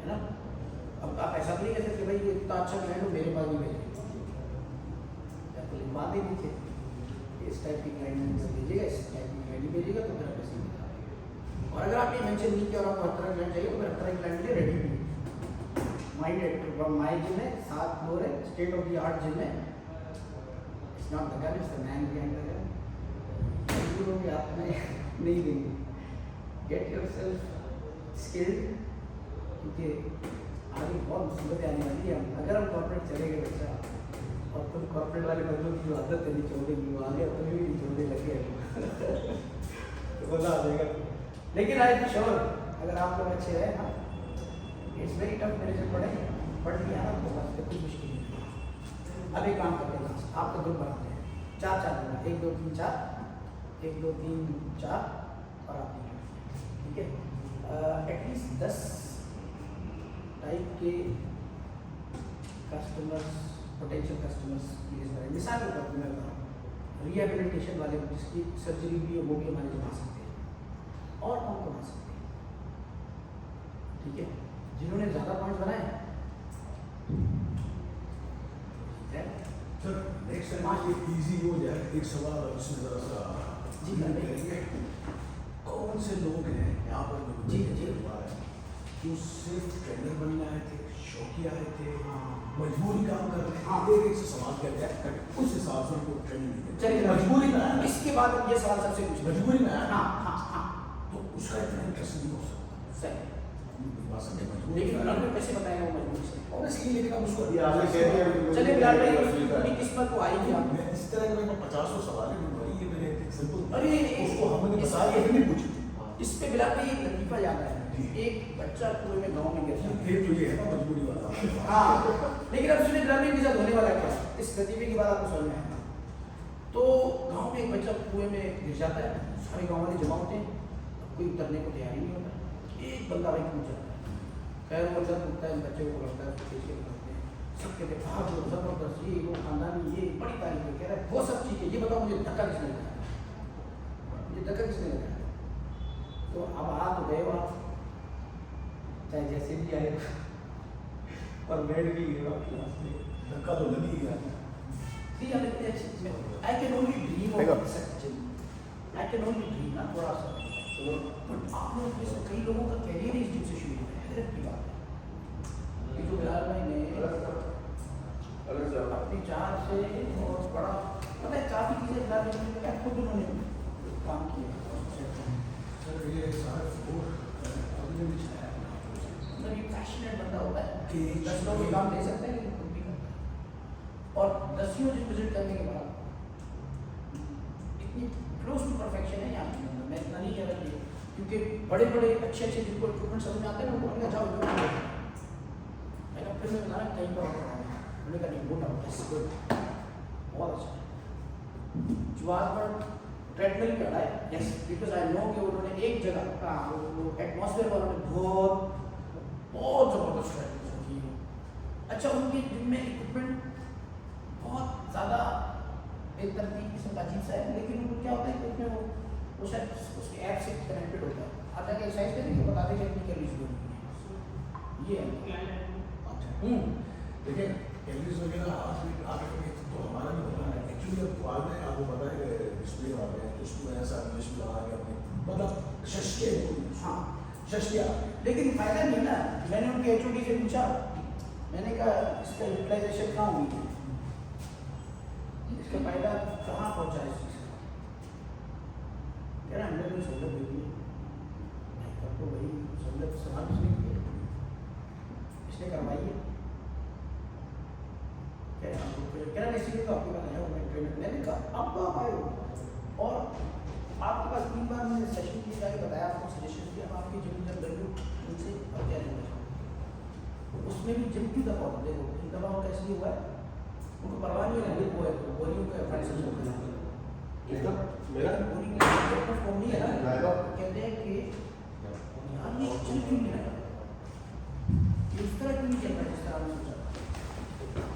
ना। अब आप ऐसा भी नहीं कह सकते भाई ये इतना अच्छा क्लाइंट हो मेरे पास नहीं भेजिए, आपको लिखवा दे नीचे इस टाइप की क्लाइंट भेजिएगा, इस टाइप की क्लाइंट भेजिएगा तो मेरा पैसे मिलेगा। और अगर आपने मेंशन नहीं किया और आपको हर तरह क्लाइंट चाहिए तो मैं हर तरह क्लाइंट के लिए रेडी हूँ। माई जिम है, 7 फ्लोर है, state of the art gym है, it's not the gun, it's the man behind the gun. आपने नहीं देंगे, गेट योरसेल्फ स्किल्ड, क्योंकि आगे बहुत मुसीबतें आने वाली है। अगर हम कॉर्पोरेट चले गए बच्चा, और तुम कॉर्पोरेट वाले बंदों की जो आदत है निचोड़ेगी, वो आगे तुम्हें भी निचोड़ने लगे तो मजा आ जाएगा। लेकिन आई एम श्योर अगर आप लोग अच्छे रहे ना, इट्स वेरी टफ मेरे से पढ़ लिया ना तो बस कुछ मुश्किल नहीं। अब एक काम करते हैं, आपका ग्रुप बनाते हैं 4-4 बना, 1 2 3 4, 1 2 3 4 और आप ठीक है। एटलीस्ट 10 टाइप के कस्टमर्स, पोटेंशियल कस्टमर्स की लिस्ट बनाए। मिसाल के तौर पर मैं बता रहा हूँ, रिहेबिलिटेशन वाले जिसकी सर्जरी भी है वो भी हमारे जमा सकते हैं, और कौन कौन आ सकते हैं, ठीक है, जिन्होंने ज़्यादा पॉइंट बनाए। सर नेक्स्ट टाइम ये इजी हो जाए, एक सवाल और इसमें ज़रा सा जी करेंगे। कौन से लोग हैं यहाँ पर जी, जी। जो सिर्फ ट्रेनर बनने आए थे, शौकिया आए थे, हाँ। मजबूरी काम कर रहे हैं, हाँ। एक से सवाल करते हैं, उस हिसाब से उनको ट्रेनिंग दी जाए। चलिए मजबूरी में आया ना, इसके बाद ये सवाल सबसे पूछिए। मजबूरी में आया ना, हाँ हाँ हाँ तो उसका इतना इंटरेस्ट नहीं हो सकता। सही। बात समझे, मजबूरी लेकिन में उन्होंने आया। कैसे बताया वो मजबूरी से? Obviously, लेकिन अब उसको ये आपने कह दिया चलिए बिलाल भाई अपनी किस्मत को आई क्या? मैं इस तरह के मेरे को 50 सवाल है, भाई ये मेरे सिंपल, अरे उसको हमने बताया, ये नहीं पूछी थी। इस पे बिलाल भाई एक लतीफा याद है। एक बच्चा कुएं में गाँव में गिर गया। ये तो ये है ना मजबूरी वाला। हाँ लेकिन अब सुनिए बिलाल भाई के साथ होने वाला क्या? इस लतीफे के बाद आपको समझ में आएगा। तो गांव में एक बच्चा कुएं में गिर जाता है, सारे गांव वाले जमा होते हैं, कोई उतरने को तैयार ही नहीं होता। एक बंदा भाई कूद जाता है, खैर वो बंदा कूदता है, बच्चे को पकड़ता है, उसको खींच के पकड़ते हैं, सब कहते हैं भाग जो जबरदस्त, ये वो खानदानी, ये बड़ी तारीफ है। कह रहा है वो सब ठीक है, ये बताओ मुझे धक्का किसने लगाया, ये धक्का किसने लगाया? तो अब आ तो गए आप, चाहे जैसे भी आए और बैठ भी गए वहाँ क्लास में। धक्का तो लग ही गया। See, I can only dream of such a I can only dream ना थोड़ा सा। बट आप लोग में से कई लोगों का कैरियर इस चीज से शुरू हुआ है, हैरत की बात है। ये जो बिलाल भाई ने अपनी चार से और बड़ा पता है काफी चीजें बिलाल भाई ने खुद उन्होंने काम किया। सर ये सारे फोर आपने भी छाया है। मतलब ये पैशनेट बंदा होता है कि 10 लोग ये काम दे सकते हैं लेकिन खुद भी करता है। और 10 विजिट करने के बाद इतनी क्लोज टू परफेक्शन है यहाँ के अंदर। मैं इतना नहीं कह रहा कि क्योंकि बड़े बड़े अच्छे अच्छे जिनको इक्विपमेंट समझ में आते हैं उनको उनका जाओ मैंने फिर मैं बताया कहीं पर उन्होंने कहा नहीं गुड आउट गुड बहुत अच्छा जो आज पर ट्रेडमिल पे अड़ा है यस बिकॉज आई नो कि उन्होंने एक जगह का वो एटमॉस्फेयर वालों ने बहुत बहुत ज़बरदस्त ट्रेडमिल की है। अच्छा उनके जिम में इक्विपमेंट बहुत ज़्यादा एक तरतीब किस्म का अजीब सा है, लेकिन उनको क्या होता है कि उसमें वो शायद उसके ऐप से कनेक्टेड होता है। आप जाके एक्सरसाइज करेंगे बता दें कितनी कैलोरीज बनी है, ये है। देखिए कैलोरीज वगैरह आगे तो हमारा नहीं होता है एक्चुअली। अब बाद में आपको पता है कि डिस्प्ले आ गया तो उसको ऐसा इंग्लिश में लगा के अपने मतलब शशके हाँ शशके आ गए। लेकिन फायदा नहीं ना। मैंने उनके HOD से पूछा, मैंने कहा इसका यूटिलाइजेशन कहाँ हुई थी, इसका फायदा कहाँ पहुँचा इस चीज़ का? कह रहा हमने कोई सहूलत दे दी तो वही सहूलत समाज इसने की है, इसने करवाई है। कह रहा इसीलिए तो आपके पास आया हूँ मैं ट्रेनर। मैंने कहा अब तो आप आए हो और आपके पास 3 बार मैंने सेशन किए जाके बताया, आपको सजेशन दिया, आपकी जिम जब गई उनसे अब क्या लेना चाहिए। उसमें भी जिम की दवा होता देखो इन दवाओं का इसलिए हुआ है उनको परवाह नहीं है वो है बोरियों का फैक्शन होता है मेरा बोरिंग फॉर्म नहीं है ना। कहते हैं कि यार ये चल क्यों नहीं रहा, इस तरह क्यों नहीं चल रहा जिस तरह हमने सोचा,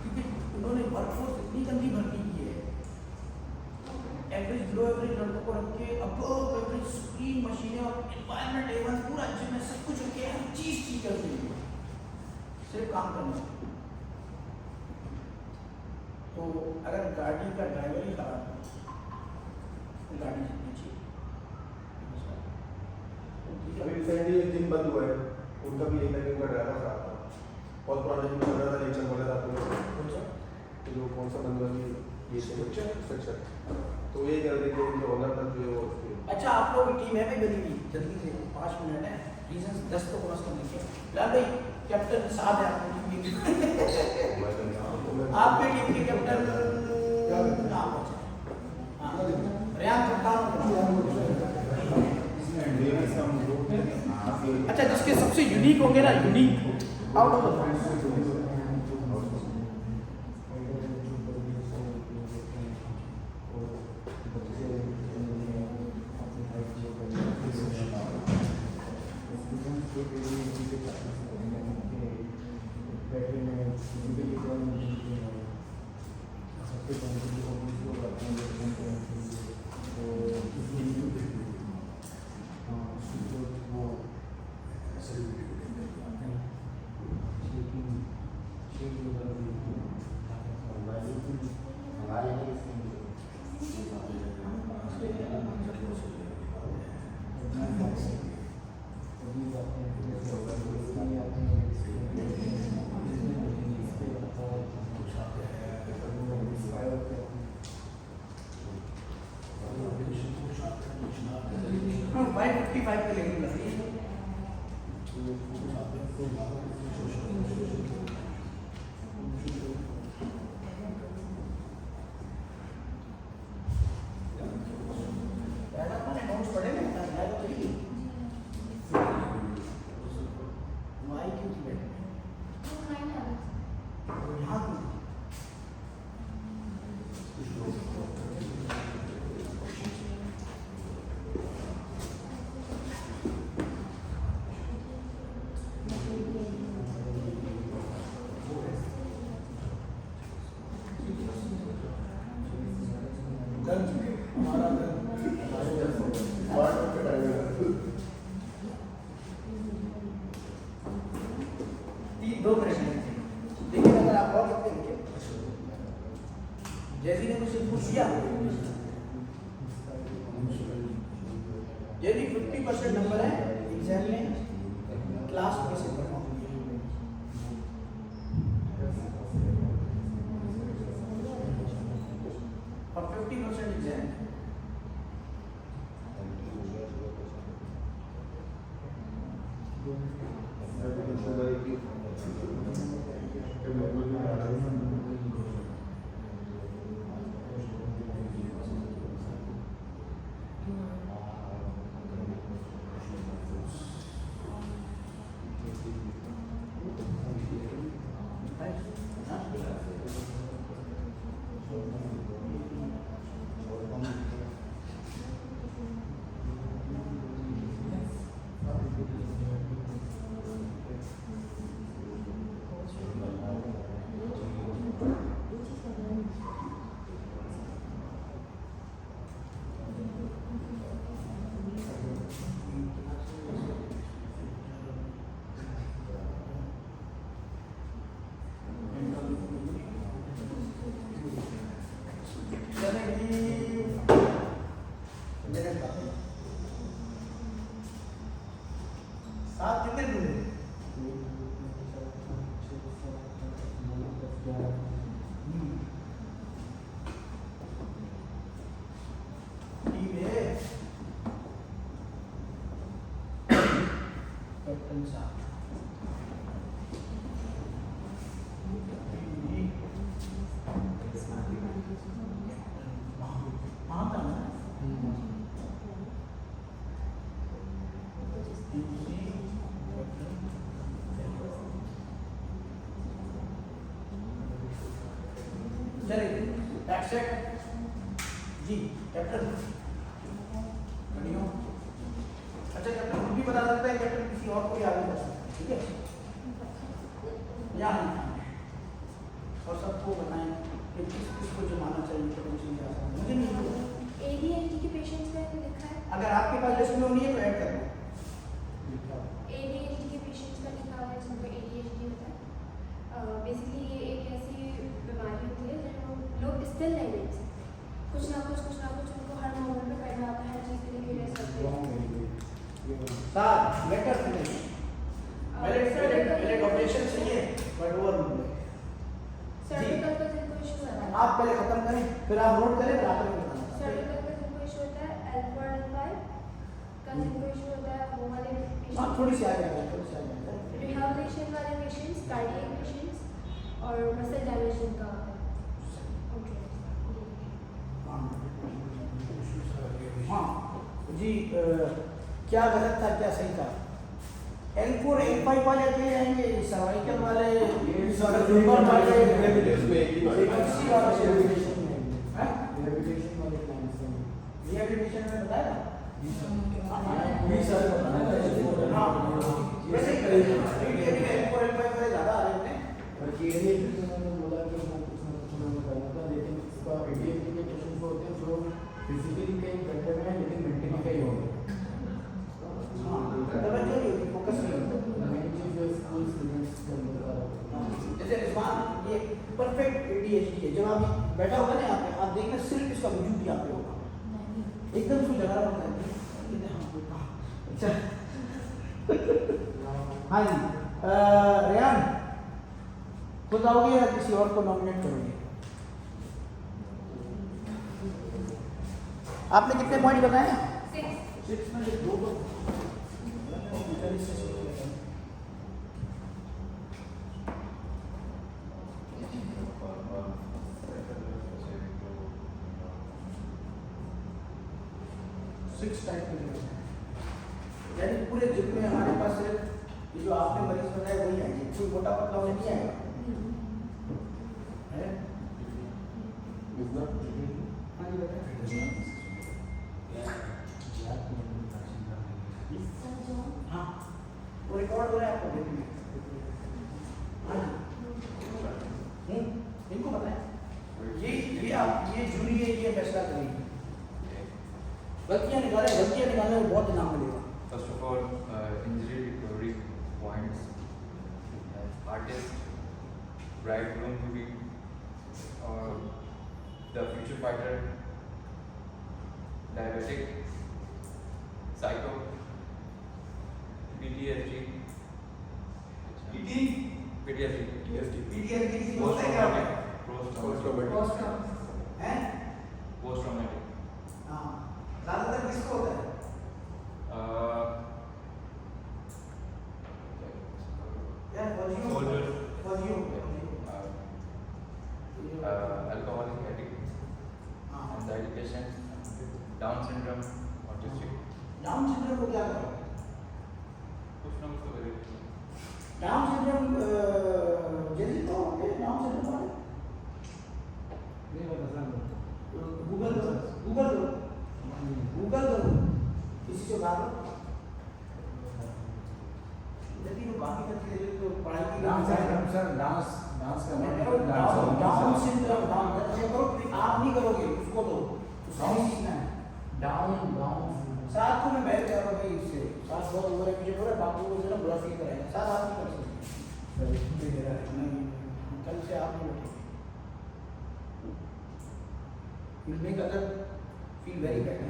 क्योंकि उन्होंने वर्कफोर्स इतनी गंदी भर्ती की है, एवरेज लो एवरेज लड़कों को रख के अबव एवरेज स्क्रीन मशीनें और एनवायरनमेंट A1 पूरा जिम में सब कुछ रखे हर चीज ठीक है उसके लिए सिर्फ काम करना। तो अगर गाड़ी का ड्राइवर ही खराब है तो गाड़ी जीतनी चाहिए। अभी रिसेंटली एक जिम बंद हुआ है, उनका भी एक उनका ड्राइवर खराब था, बहुत पुराना जिम चल रहा था, लेक्चर बोला था आपको जो कौन सा बंद हुआ ये स्ट्रक्चर तो ये कह रहे थे जो ओनर था जो वो अच्छा आप लोग की टीम है भी बनी हुई जल्दी से 5 मिनट है रीजन 10 तो क्रॉस करने के लाल भाई कैप्टन साहब है आपकी टीम के आपकी टीम के कैप्टन नाम रियान कप्तान। अच्छा जिसके सबसे यूनिक होंगे ना यूनिक आउट ऑफ द दर्द हमारा दर्द दो मिनट देखिए, अगर आप और लिखते लिखे जैसी ने मुझसे पूछ दिया, यदि 50% नंबर है एग्जाम में, क्लास में से परफॉर्म किया, और 50% एग्जाम सात कितने ढूंढे? ठीक है, कैप्टन साहब चलिए, that's it. जी कैप्टन अच्छा, कैप्टन खुद भी बता सकता है, कैप्टन किसी और को भी आगे कर सकता है, ठीक है? यहाँ और सबको बताएं कि किस किस को जमाना चाहिए, तो मुझे नहीं पता। ADHD के पेशेंट्स में लिखा है, अगर आपके पास लिस्ट में नहीं है तो ऐड कर दो। ADHD के पेशेंट्स का लिखा हुआ है जिनको ADHD होता है। बेसिकली ये एक ऐसी बीमारी होती है जो लोग स्टिल नहीं रह सकते, कुछ ना कुछ उनको हर मोमेंट में करना होता है, हर चीज़ के लिए क्यूरियस होते हैं। सर लेटर फिनिश, पहले ऑपरेशन चाहिए बट ओवर सर्विकल का जिनको इशू होता है, आप पहले खत्म करें, फिर आप नोट करें, फिर आप बताना। सर्विकल का जिनको इशू होता है, L4 L5 का जिनको इशू होता है, वो वाले हाँ थोड़ी सी आ जाएगा, थोड़ी सी आ जाएगा। रिहैबिलिटेशन वाले पेशेंट्स, कार्डियक पेशेंट्स और मसल डैमेज जिनका होता है। ओके हाँ जी, क्या गलत था क्या सही था? L4 L5 वाले अकेले आएंगे, सर्वाइकल वाले ये सारे लीवर वाले रिहैबिलिटेशन में एक ही बात है। किसी वाले रिहैबिलिटेशन में हैं? रिहैबिलिटेशन वाले प्लान्स हैं। रिहैबिलिटेशन में बताया ये सारे बताना हाँ, वैसे L4 L5 वाले ज़्यादा आ रहे हैं। और ADHD तो मैंने बोला कि वो कुछ ना कुछ उन्होंने करना था, लेकिन इसका ADHD के पेशेंट्स होते हैं जो फिजिकली कहीं बेटर में है लेकिन मेंटली कहीं होंगे। तवज्जो नहीं होती, फोकस नहीं होता। मेन चीज़ जो स्कूल स्टूडेंट्स के अंदर आ रहा है। जैसे रिजवान ये परफेक्ट ADHD है, जब आप बैठा होगा ना यहाँ पे, आप देखना सिर्फ इसका वजूद यहाँ पे होगा, एकदम उसको जगह बन जाएगी। अच्छा हाँ जी, रेहान खुद आओगे या किसी और को नॉमिनेट करोगे? आपने कितने पॉइंट बताए? 6 में से 2 6 टाइप के, यानी पूरे जिम में हमारे पास सिर्फ ये जो आपने मरीज बताया वही आएंगे, कोई मोटा पतला होने नहीं आएगा है? हाँ जी बताइए। हाँ वो रिकॉर्ड हो रहा है, आपको देखेंगे। हाँ जी इनको बताएं, ये ये जूरी है, ये फैसला करेगी। गलतियाँ निकालने में बहुत इनाम मिलेगा। First of all, injury recovery points. Artist, bridegroom to be, the future fighter, diabetic, psycho, PTSD, post-traumatic. हाँ, ज़्यादातर किसको होता है? यार Soldier, फौजियों alcoholic addict, हाँ, anxiety patient, Down syndrome, autistic. Down syndrome को क्या करो? कुछ ना कुछ तो करें। डाउन सिंड्रोम जल्दी तो होते हैं डाउन सिंड्रोम वाले। गूगल करो, किसी से बात करो। यदि वो बाकी करते हैं तो पढ़ाई की डांस का डाउन सिंड्रोम जैसे करो, आप नहीं करोगे उसको तो उसको नहीं सीखना है। साथ को मैं बैठ जा रहा हूँ भाई, इससे साथ बहुत ओवर है, पीछे बोला बापू को जो ना बुरा फील कराएगा, साथ आप नहीं कर सकते। नहीं, कल से आप नहीं बैठेंगे। You'll make other feel very bad.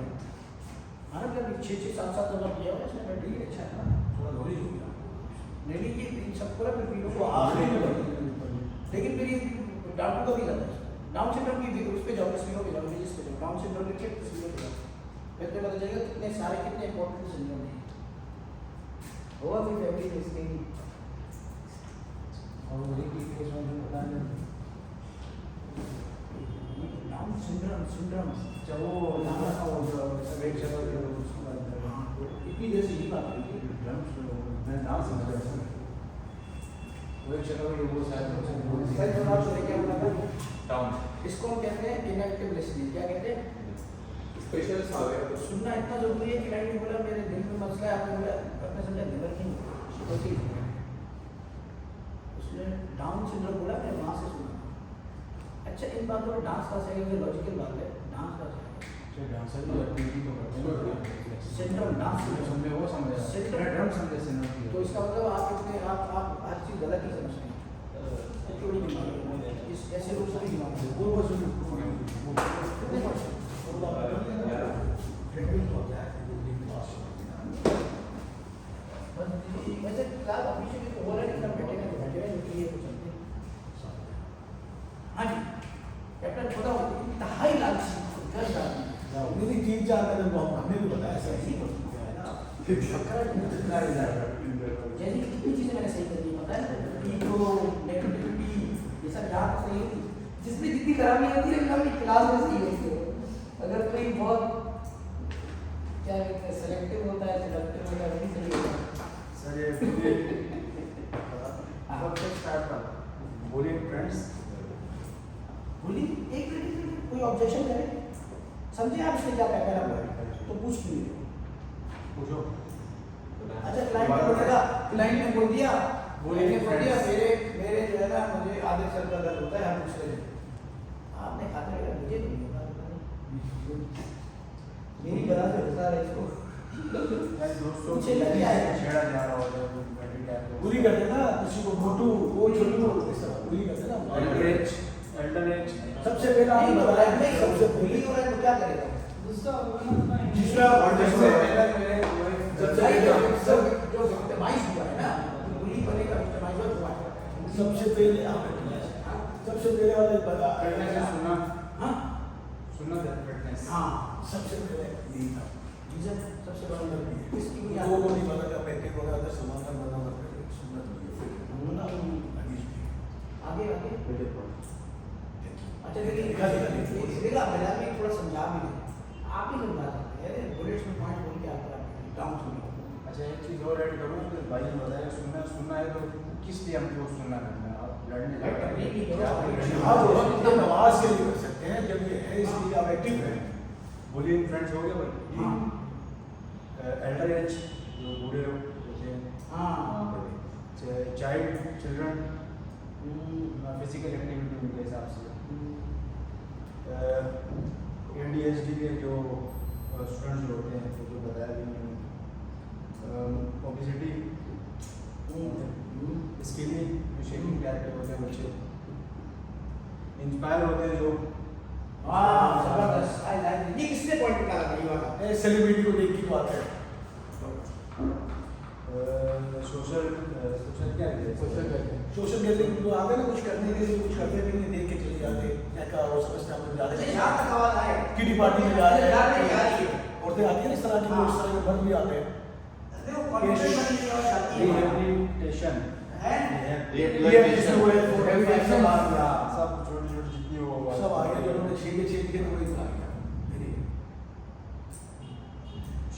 हाँ ना, जब 6-7 नंबर दिया हुआ है इसने, बैठ गई, अच्छा है ना, थोड़ा नॉलेज हो गया। नहीं ये इन सबको ना फिर फीलों को आप नहीं लगेगी, लेकिन फिर ये डाउन का भी लगता है। डाउन सिंड्रोम की उस पे जाओ, तस्वीरों पे जाओ, इमेजेस पे जाओ, डाउन सिंड्रोम लिख के तस्वीरों पे जाओ, फिर तो पता चलेगा कितने इंपॉर्टेंट सिंड्रोम है। होगा फिर फैमिली में इसके डाउन सिंड्रोम इतनी देर से ही बात करी थी। Down. इसको हम कहते हैं इनएक्टिव लिसनिंग। क्या कहते हैं? स्पेशल सुनना इतना जरूरी है कि मैंने बोला मेरे दिल में मसला है, आपने बोला अपने समझा लिवर की होती है, उसने डाउन सिंड्रोम बोला, मैंने वहाँ से सुना। अच्छा, इन बातों में डांस क्लास है, ये लॉजिकल बात है, डांस क्लास है सिंड्रोम, डांस सिंड्रोम। तो इसका मतलब आप हर चीज़ गलत ही समझते हैं। इस ऐसे लोग सभी मानते हैं। वैसे क्लास अभी से तो हो रहा है, लेकिन बैठे हैं क्योंकि ये चलते हैं। हाँ जी, कैप्टन पता हो ढाई लाख मेरी 3-4 का जब हमने भी बताया ऐसा ही जैसे कितनी चीज़ें मैंने सही कर दी, पता है, ईगो, नेगेटिविटी, ये सब यहाँ सही होती, जिसमें जितनी खराबी होती है लेकिन अपनी क्लास में सही होती है। अगर कोई बहुत क्या कहते हैं सेलेक्टिव होता है, सिलेक्टिव होता है, वही सही होता है। सर ये बोलिए फ्रेंड्स, बोली एक मिनट कोई ऑब्जेक्शन करे, समझे आप इसने क्या कहा पहला तो पूछ लीजिए। पूछो। अच्छा, क्लाइंट ने बोलेगा, क्लाइंट ने बोल दिया, मेरे जो है ना मुझे आधे सर का दर्द होता है, हम दूसरे आपने कहा था मुझे नहीं होता, मेरी गला से होता है इसको दोस्तों पीछे लग गया है। छेड़ा जा रहा होगा पूरी करते ना, किसी को मोटू वो छोटू पूरी करते ना। एल्डर एज सबसे पहले आप बताया नहीं, सबसे पहले हो रहा है तो क्या करेगा दूसरा होगा तीसरा और जैसे जो विक्टिमाइज हुआ है ना, बुली बनेगा, विक्टिमाइज हुआ है। सबसे पहले वाला बता सुनना हाँ सुनना फिटनेस। हाँ, सबसे पहले यही था। रीजन सबसे बड़ा इसकी भी लोगों को नहीं पता क्या पैकेट वगैरह का सामान का बना हुआ है, सुनना चाहिए आगे आगे। अच्छा दिखा देखिए बजा में थोड़ा समझा भी दें, आप ही समझा सकते हैं, बुलेट्स में पॉइंट बोल के आता है डाउन सुनिए। अच्छा एक चीज़ और ऐड करूँ कि भाई ने बताया सुनना है तो किस लिए हमको सुनना करना है? आप लड़ने हाँ तो नमाज के लिए कर सकते हैं, जब ये है इसलिए आप एक्टिव हैं। बोलिए फ्रेंड्स हो गया भाई। एल्डर एज जो बूढ़े लोग होते हैं, हाँ चिल्ड्रन फिजिकल एक्टिविटी के हिसाब से ADHD के जो स्टूडेंट्स जो होते हैं जो बताया भी उन्होंने ओबेसिटी इसके लिए जो शेकिंग टाइप के होते हैं बच्चे इंस्पायर होते हैं जो हाँ जबरदस्त आई लाइक ये किसने पॉइंट निकाला था ये वाला सेलिब्रिटी को देख के तो आता है सोशल क्या है सोशल गैदरिंग तो आते हैं ना कुछ करने के लिए कुछ करते भी नहीं, देख के चले जाते क्या क्या हो समझते हम लोग अच्छा जाते यहाँ तक आवाज आए किटी पार्टी में जा रहे यार नहीं आ रही है हैं औरतें आती हैं इस तरह की लोग इस तरह के बंद भी आते हैं देखो कॉन्फिडेंस बनने की बात आती है रिहेबिलिटेशन है सब छोटे छोटे जितनी वो सब आ गया जो उन्होंने छेद के तो वही आ गया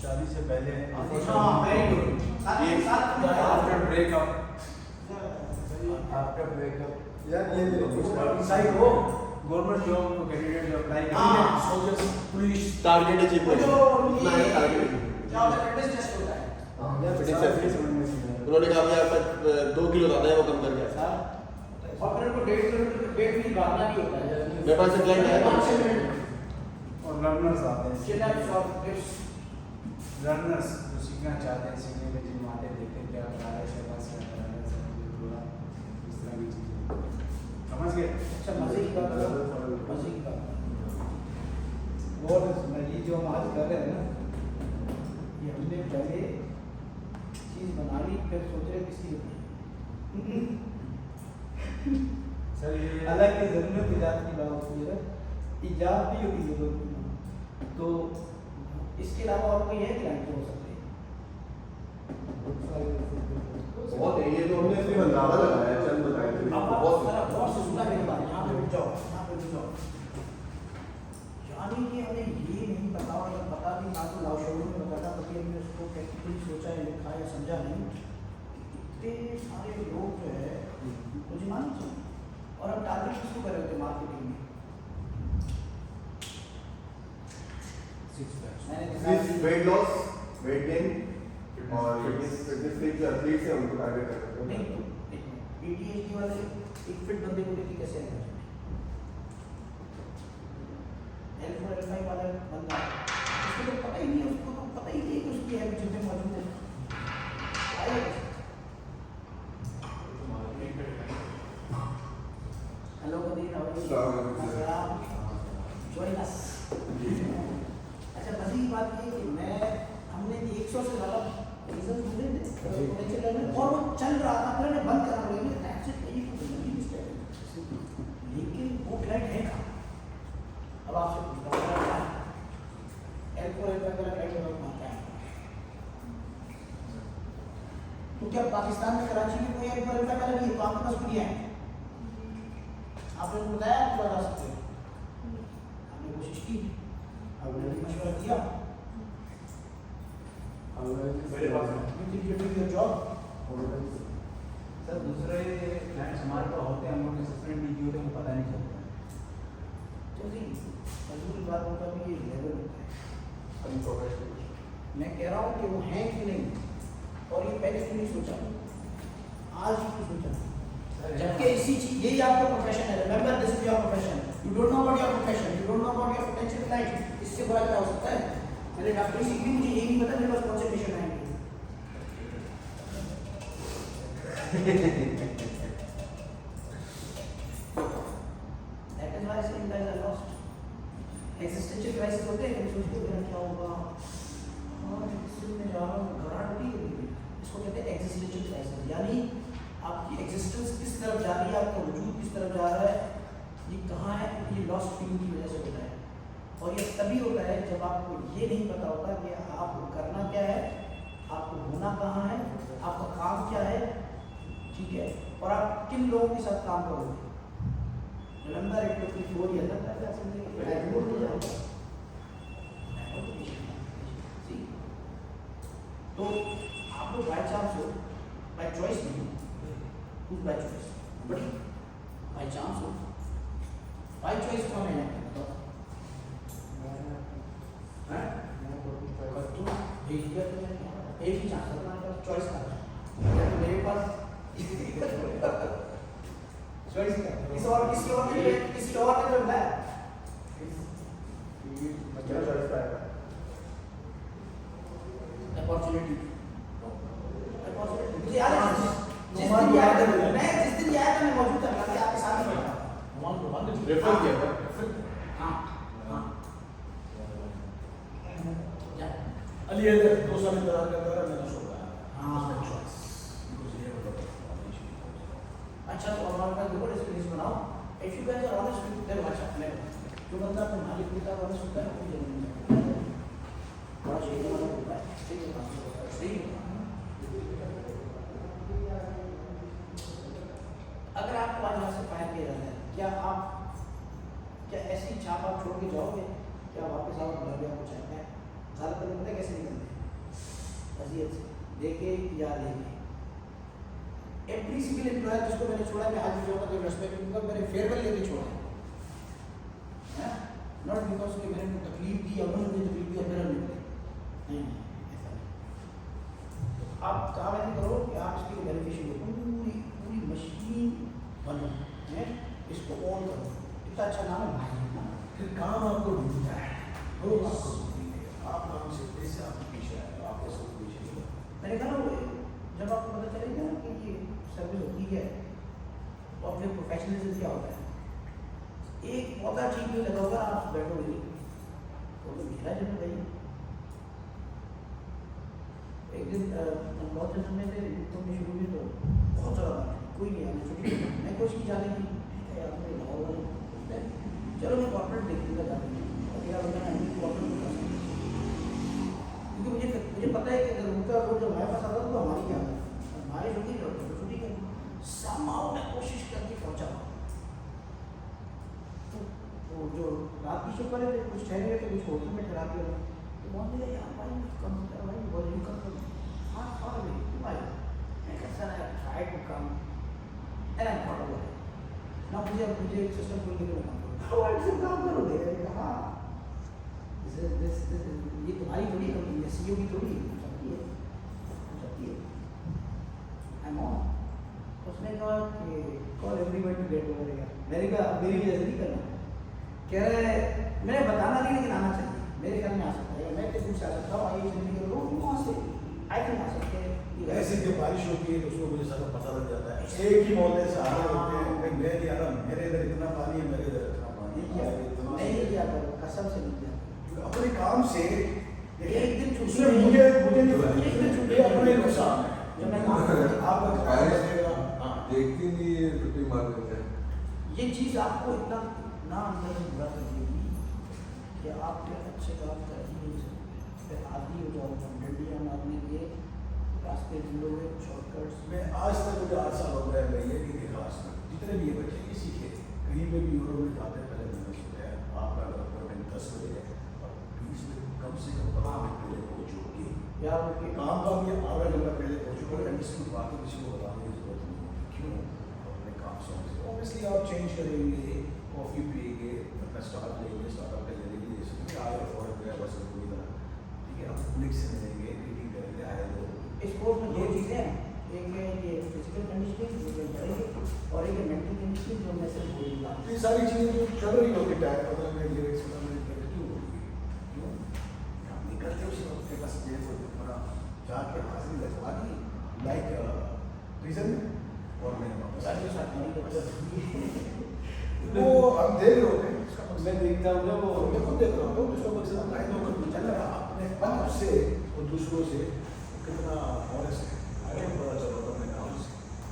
शादी से पहले हाँ वेरी गुड साथ आफ्टर ब्रेकअप यार ये साइड हो गवर्नमेंट जॉब को कैंडिडेट अप्लाई हाँ। करेंगे सोल्जर्स पुलिस टारगेट अचीव वो जो ना ये टारगेट क्या होता है फिटनेस टेस्ट होता है उन्होंने कहा भाई आपका 2 किलो ज्यादा है वो कम कर गया और फिर उनको 1.5 किलोमीटर वेट भी भागना भी होता है मेरे पास एक क्लाइंट है 5 मिनट और लर्नर्स आते हैं चिन अप्स और डिप्स लर्नर्स जो सीखना चाहते हैं सीखने के जिम आते हैं देखते हैं क्या करा रहे हैं शहबाज क्या करा रहे हैं सब थोड़ा इस तरह की चीजें समझ गए अच्छा मजे की बात करो मजे की बात और ये जो हम आज कर रहे हैं ना, ये हमने पहले चीज बना ली फिर सोच रहे किसी सर ये हालांकि जरूरत इजाद की बात होती है ना, इजाद भी होती है जरूरत तो इसके अलावा और कोई है क्लाइंट जो हो सकते हैं बहुत है ये तो हमने सिर्फ अंदाजा लगाया है चंद बताए थे आप बहुत जरा गौर से सुना मेरी बात यहाँ पे रुक जाओ यहाँ पे रुक जाओ यानी कि हमें ये नहीं पता और अगर पता भी ना तो लाओ शोरूम में बताता तो हमने उसको टेक्निकली सोचा या लिखा या समझा नहीं इतने सारे लोग जो है मुझे मालूम चाहिए और हम टारगेट किसको कर रहे थे मार्केटिंग में वेट लॉस वेट गेन और फिटनेस के जो एथलीट्स हैं उनको टारगेट कर रहे नहीं हैं ADHD वाले एक फिट बंदे को लेके कैसे आएगा L4 L5 वाला बंदा उसको तो पता ही नहीं है उसको तो पता ही नहीं है कि उसकी हैबिट जितने मौजूद है आएगा हेलो कदीर अस्सलाम जॉइन अस अच्छा मजे की बात ये कि मैं हमने 100 से ज़्यादा रीजन ढूंढे थे पोटेंशियल में और वो चल रहा था फिर हमने बंद करना पड़ा दैट्स इट यही तो जल्दी मिस्टेक लेकिन वो क्लाइंट है कहाँ अब आपसे पूछता हूँ क्या है L4 L5 वाला क्लाइंट है वहाँ क्या है तो क्या पाकिस्तान में कराची में कोई L4 L5 वाला नहीं है तो आपके पास खुद है आपने उनको बताया आप बता सकते हो हमने कोशिश की आपने मशवरा दिया मेरे पास है जॉब सर दूसरे क्लाइंट्स हमारे पास होते हैं हम लोग असिस्टेंट भी होते हैं वो पता नहीं चलता चलिए मजबूरी बात होता भी ये लेवल होता है अनप्रोफेशनल मैं कह रहा हूँ कि वो हैं कि नहीं और ये पहले क्यों नहीं सोचा आज ही क्यों सोचा जबकि इसी चीज यही आपका प्रोफेशन है remember this is your profession you don't know about your profession you don't know about your potential client इससे बड़ा क्या हो सकता है मैंने डॉक्टरी सीखी मुझे यही नहीं पता मेरे पास कौन से पेशेंट आएंगे That is why I say you guys are lost. Existential crisis होते हैं कभी सोचते हो मेरा क्या होगा और इससे मैं जा रहा हूँ घबराहट होती है इसको कहते हैं existential crisis यानी आपकी existence किस तरफ जा रही है आपका वजूद किस तरफ जा रहा है ये कहाँ है ये लॉस्ट फीलिंग की वजह से होता है और ये तभी होता है जब आपको ये नहीं पता होता कि आपको करना क्या है आपको होना कहाँ है आपका काम क्या है ठीक है और आप किन लोगों के साथ काम करोगे रिमेंबर इट टुक 4 इयर्स तो आप लोग बाय चांस हो बाय चॉइस नहीं हो by choice but by chance हो बाय चॉइस कौन है एक ही चांस है चॉइस का मेरे पास चॉइस का किसी और ने जो है मेरा चॉइस का है अपॉर्चुनिटी मुझे याद है जिस दिन याद है मैं मौजूद था मैं आपके साथ ही बैठा रेफर किया था हाँ हाँ अली है 2 साल इंतजार करता रहा मैंने सोचा हाँ चॉइस बिकॉज़ ये अच्छा तो हमारे पास देखो एक्सपीरियंस बनाओ if you guys are honest with them अच्छा मैं जो बंदा अपने मालिक के साथ ऑनेस्ट होता है कोई जरूरत नहीं बड़ा शेर वाला होता है सही है अगर आपको आज यहाँ से फायर किया जाता है क्या ऐसी छाप आप छोड़ के जाओगे क्या वापस आओ घर में आपको चाहता है ज़्यादातर लोग पता है कैसे निकलते हैं अजियत से देखे या लेके एवरी सिंगल एम्प्लॉयर जिसको मैंने छोड़ा मैं आज भी जाऊँगा तो रेस्पेक्ट दूंगा मैंने फेयरवेल लेके छोड़ा है नॉट बिकॉज कि मैंने उनको तकलीफ दी या उन्होंने मुझे तकलीफ दी और मेरा निकले नहीं ऐसा नहीं आप काम ऐसे करो कि आप इसके लिए बेनिफिशियल हो पूरी मशीन बनो है इसको ऑन करो इतना अच्छा नाम है भाई ना फिर काम आपको ढूंढता है लोग आपको ढूंढेंगे आप काम सीखते से आपके पीछे आएगा आप ऐसे पीछे नहीं मैंने कहा ना जब आपको पता चलेगा ना कि ये सर्विस होती है तो अपने प्रोफेशनलिज्म क्या होता है एक पौधा ठीक नहीं लगा होगा आप बैठोगे तो मेरा जन्म भाई एक दिन हम बहुत से समय से तो मैं शुरू में तो बहुत ज़्यादा कोई नहीं आने छुट्टी मैं कोशिश की जाने की ठीक है यार मैं लाहौर वाले चलो मैं कॉर्पोरेट देख लूँगा जाने अकेला बंदा मैं कॉर्पोरेट कर सकता क्योंकि मुझे पता है कि अगर उनका रोड जब हमारे पास आता तो हमारी क्या है हमारी छुट्टी करते तो छुट्टी कर समाओ ने कोशिश करके पहुँचा तो जो रात की शिफ्ट वाले थे कुछ ठहरे हुए थे कुछ होटल में ठहरा दिया तो वहाँ मिला यार भाई कम भाई बहुत ही कम हाँ हाँ भाई मैं कैसा है try to come and I thought about it ना मुझे एक सिस्टम खोल के काम करोगे हाँ ये तुम्हारी थोड़ी कंपनी है सीईओ की थोड़ी सकती है आई नो उसने कहा कि call everyone to get over here मैंने कहा मेरी वजह से नहीं करना कह रहे मैंने बताना नहीं लेकिन आना चाहिए मेरे ख्याल में आ सकता है मैं कुछ आ सकता हूँ आइए चलने के लोग वहाँ से आई थिंक आ सकते हैं ऐसे जब बारिश होती है तो उसको मुझे सब पता लग जाता है एक ही मोहल्ले से आ रहे होते हैं मैं नहीं आ रहा मेरे इधर इतना पानी है मेरे इधर इतना पानी नहीं किया करो कसम से नहीं किया अपने काम से एक दिन छुट्टी उसने मुझे नहीं बताया एक दिन छुट्टी अपने नुकसान है जब मैं काम करता आपका काम करेगा हाँ देखती नहीं है छुट्टी मार देते हैं ये चीज़ आपको इतना अंदर से बुरा कर देगी कि आप फिर अच्छे काम कर ही नहीं सकते फिर आदि हो जाओ डंडियाँ मारने के रास्ते ढूंढोगे शॉर्टकट्स मैं आज तक मुझे 8 साल हो गए मैं ये नहीं देखा आज तक जितने भी ये बच्चे ये सीखे कहीं पे भी यूरोप में जाते हैं पहले मैंने सोचा है आपका अपॉइंटमेंट 10 बजे है और 20 मिनट कम से कम 15 मिनट पहले पहुँचोगे यार उनके काम का ये आधा घंटा पहले पहुँचोगे इसकी बात किसी को बताने की जरूरत नहीं होती क्यों अपने काम समझ ऑब्वियसली आप चेंज करेंगे कॉफ़ी पिएंगे अपना स्टार्ट लेंगे स्टार्टअप पे ले लेंगे जैसे कि आए और गया बस पूरी तरह ठीक है आप पब्लिक से मिलेंगे मीटिंग करेंगे आए लोग स्पोर्ट्स में दो चीज़ें हैं एक है ये फिजिकल कंडीशनिंग जो मैं करेंगे और एक है मेंटल कंडीशनिंग जो मैं सिर्फ बोलूँगा ये सारी चीज़ें जो चल रही होती है 15 मिनट लिरिक्स 15 मिनट क्यों होगी क्यों हम निकलते उसी वक्त के पास जेल को थोड़ा जाके हाजिरी लगवा दी लाइक प्रिजन में और मैं वापस वो हम देख रहे होते हैं उसका मैं देखता हूँ ना वो मैं खुद देख रहा हूँ उसका मकसद लाइन होकर चल रहा अपने आप से और दूसरों से कितना ऑनेस्ट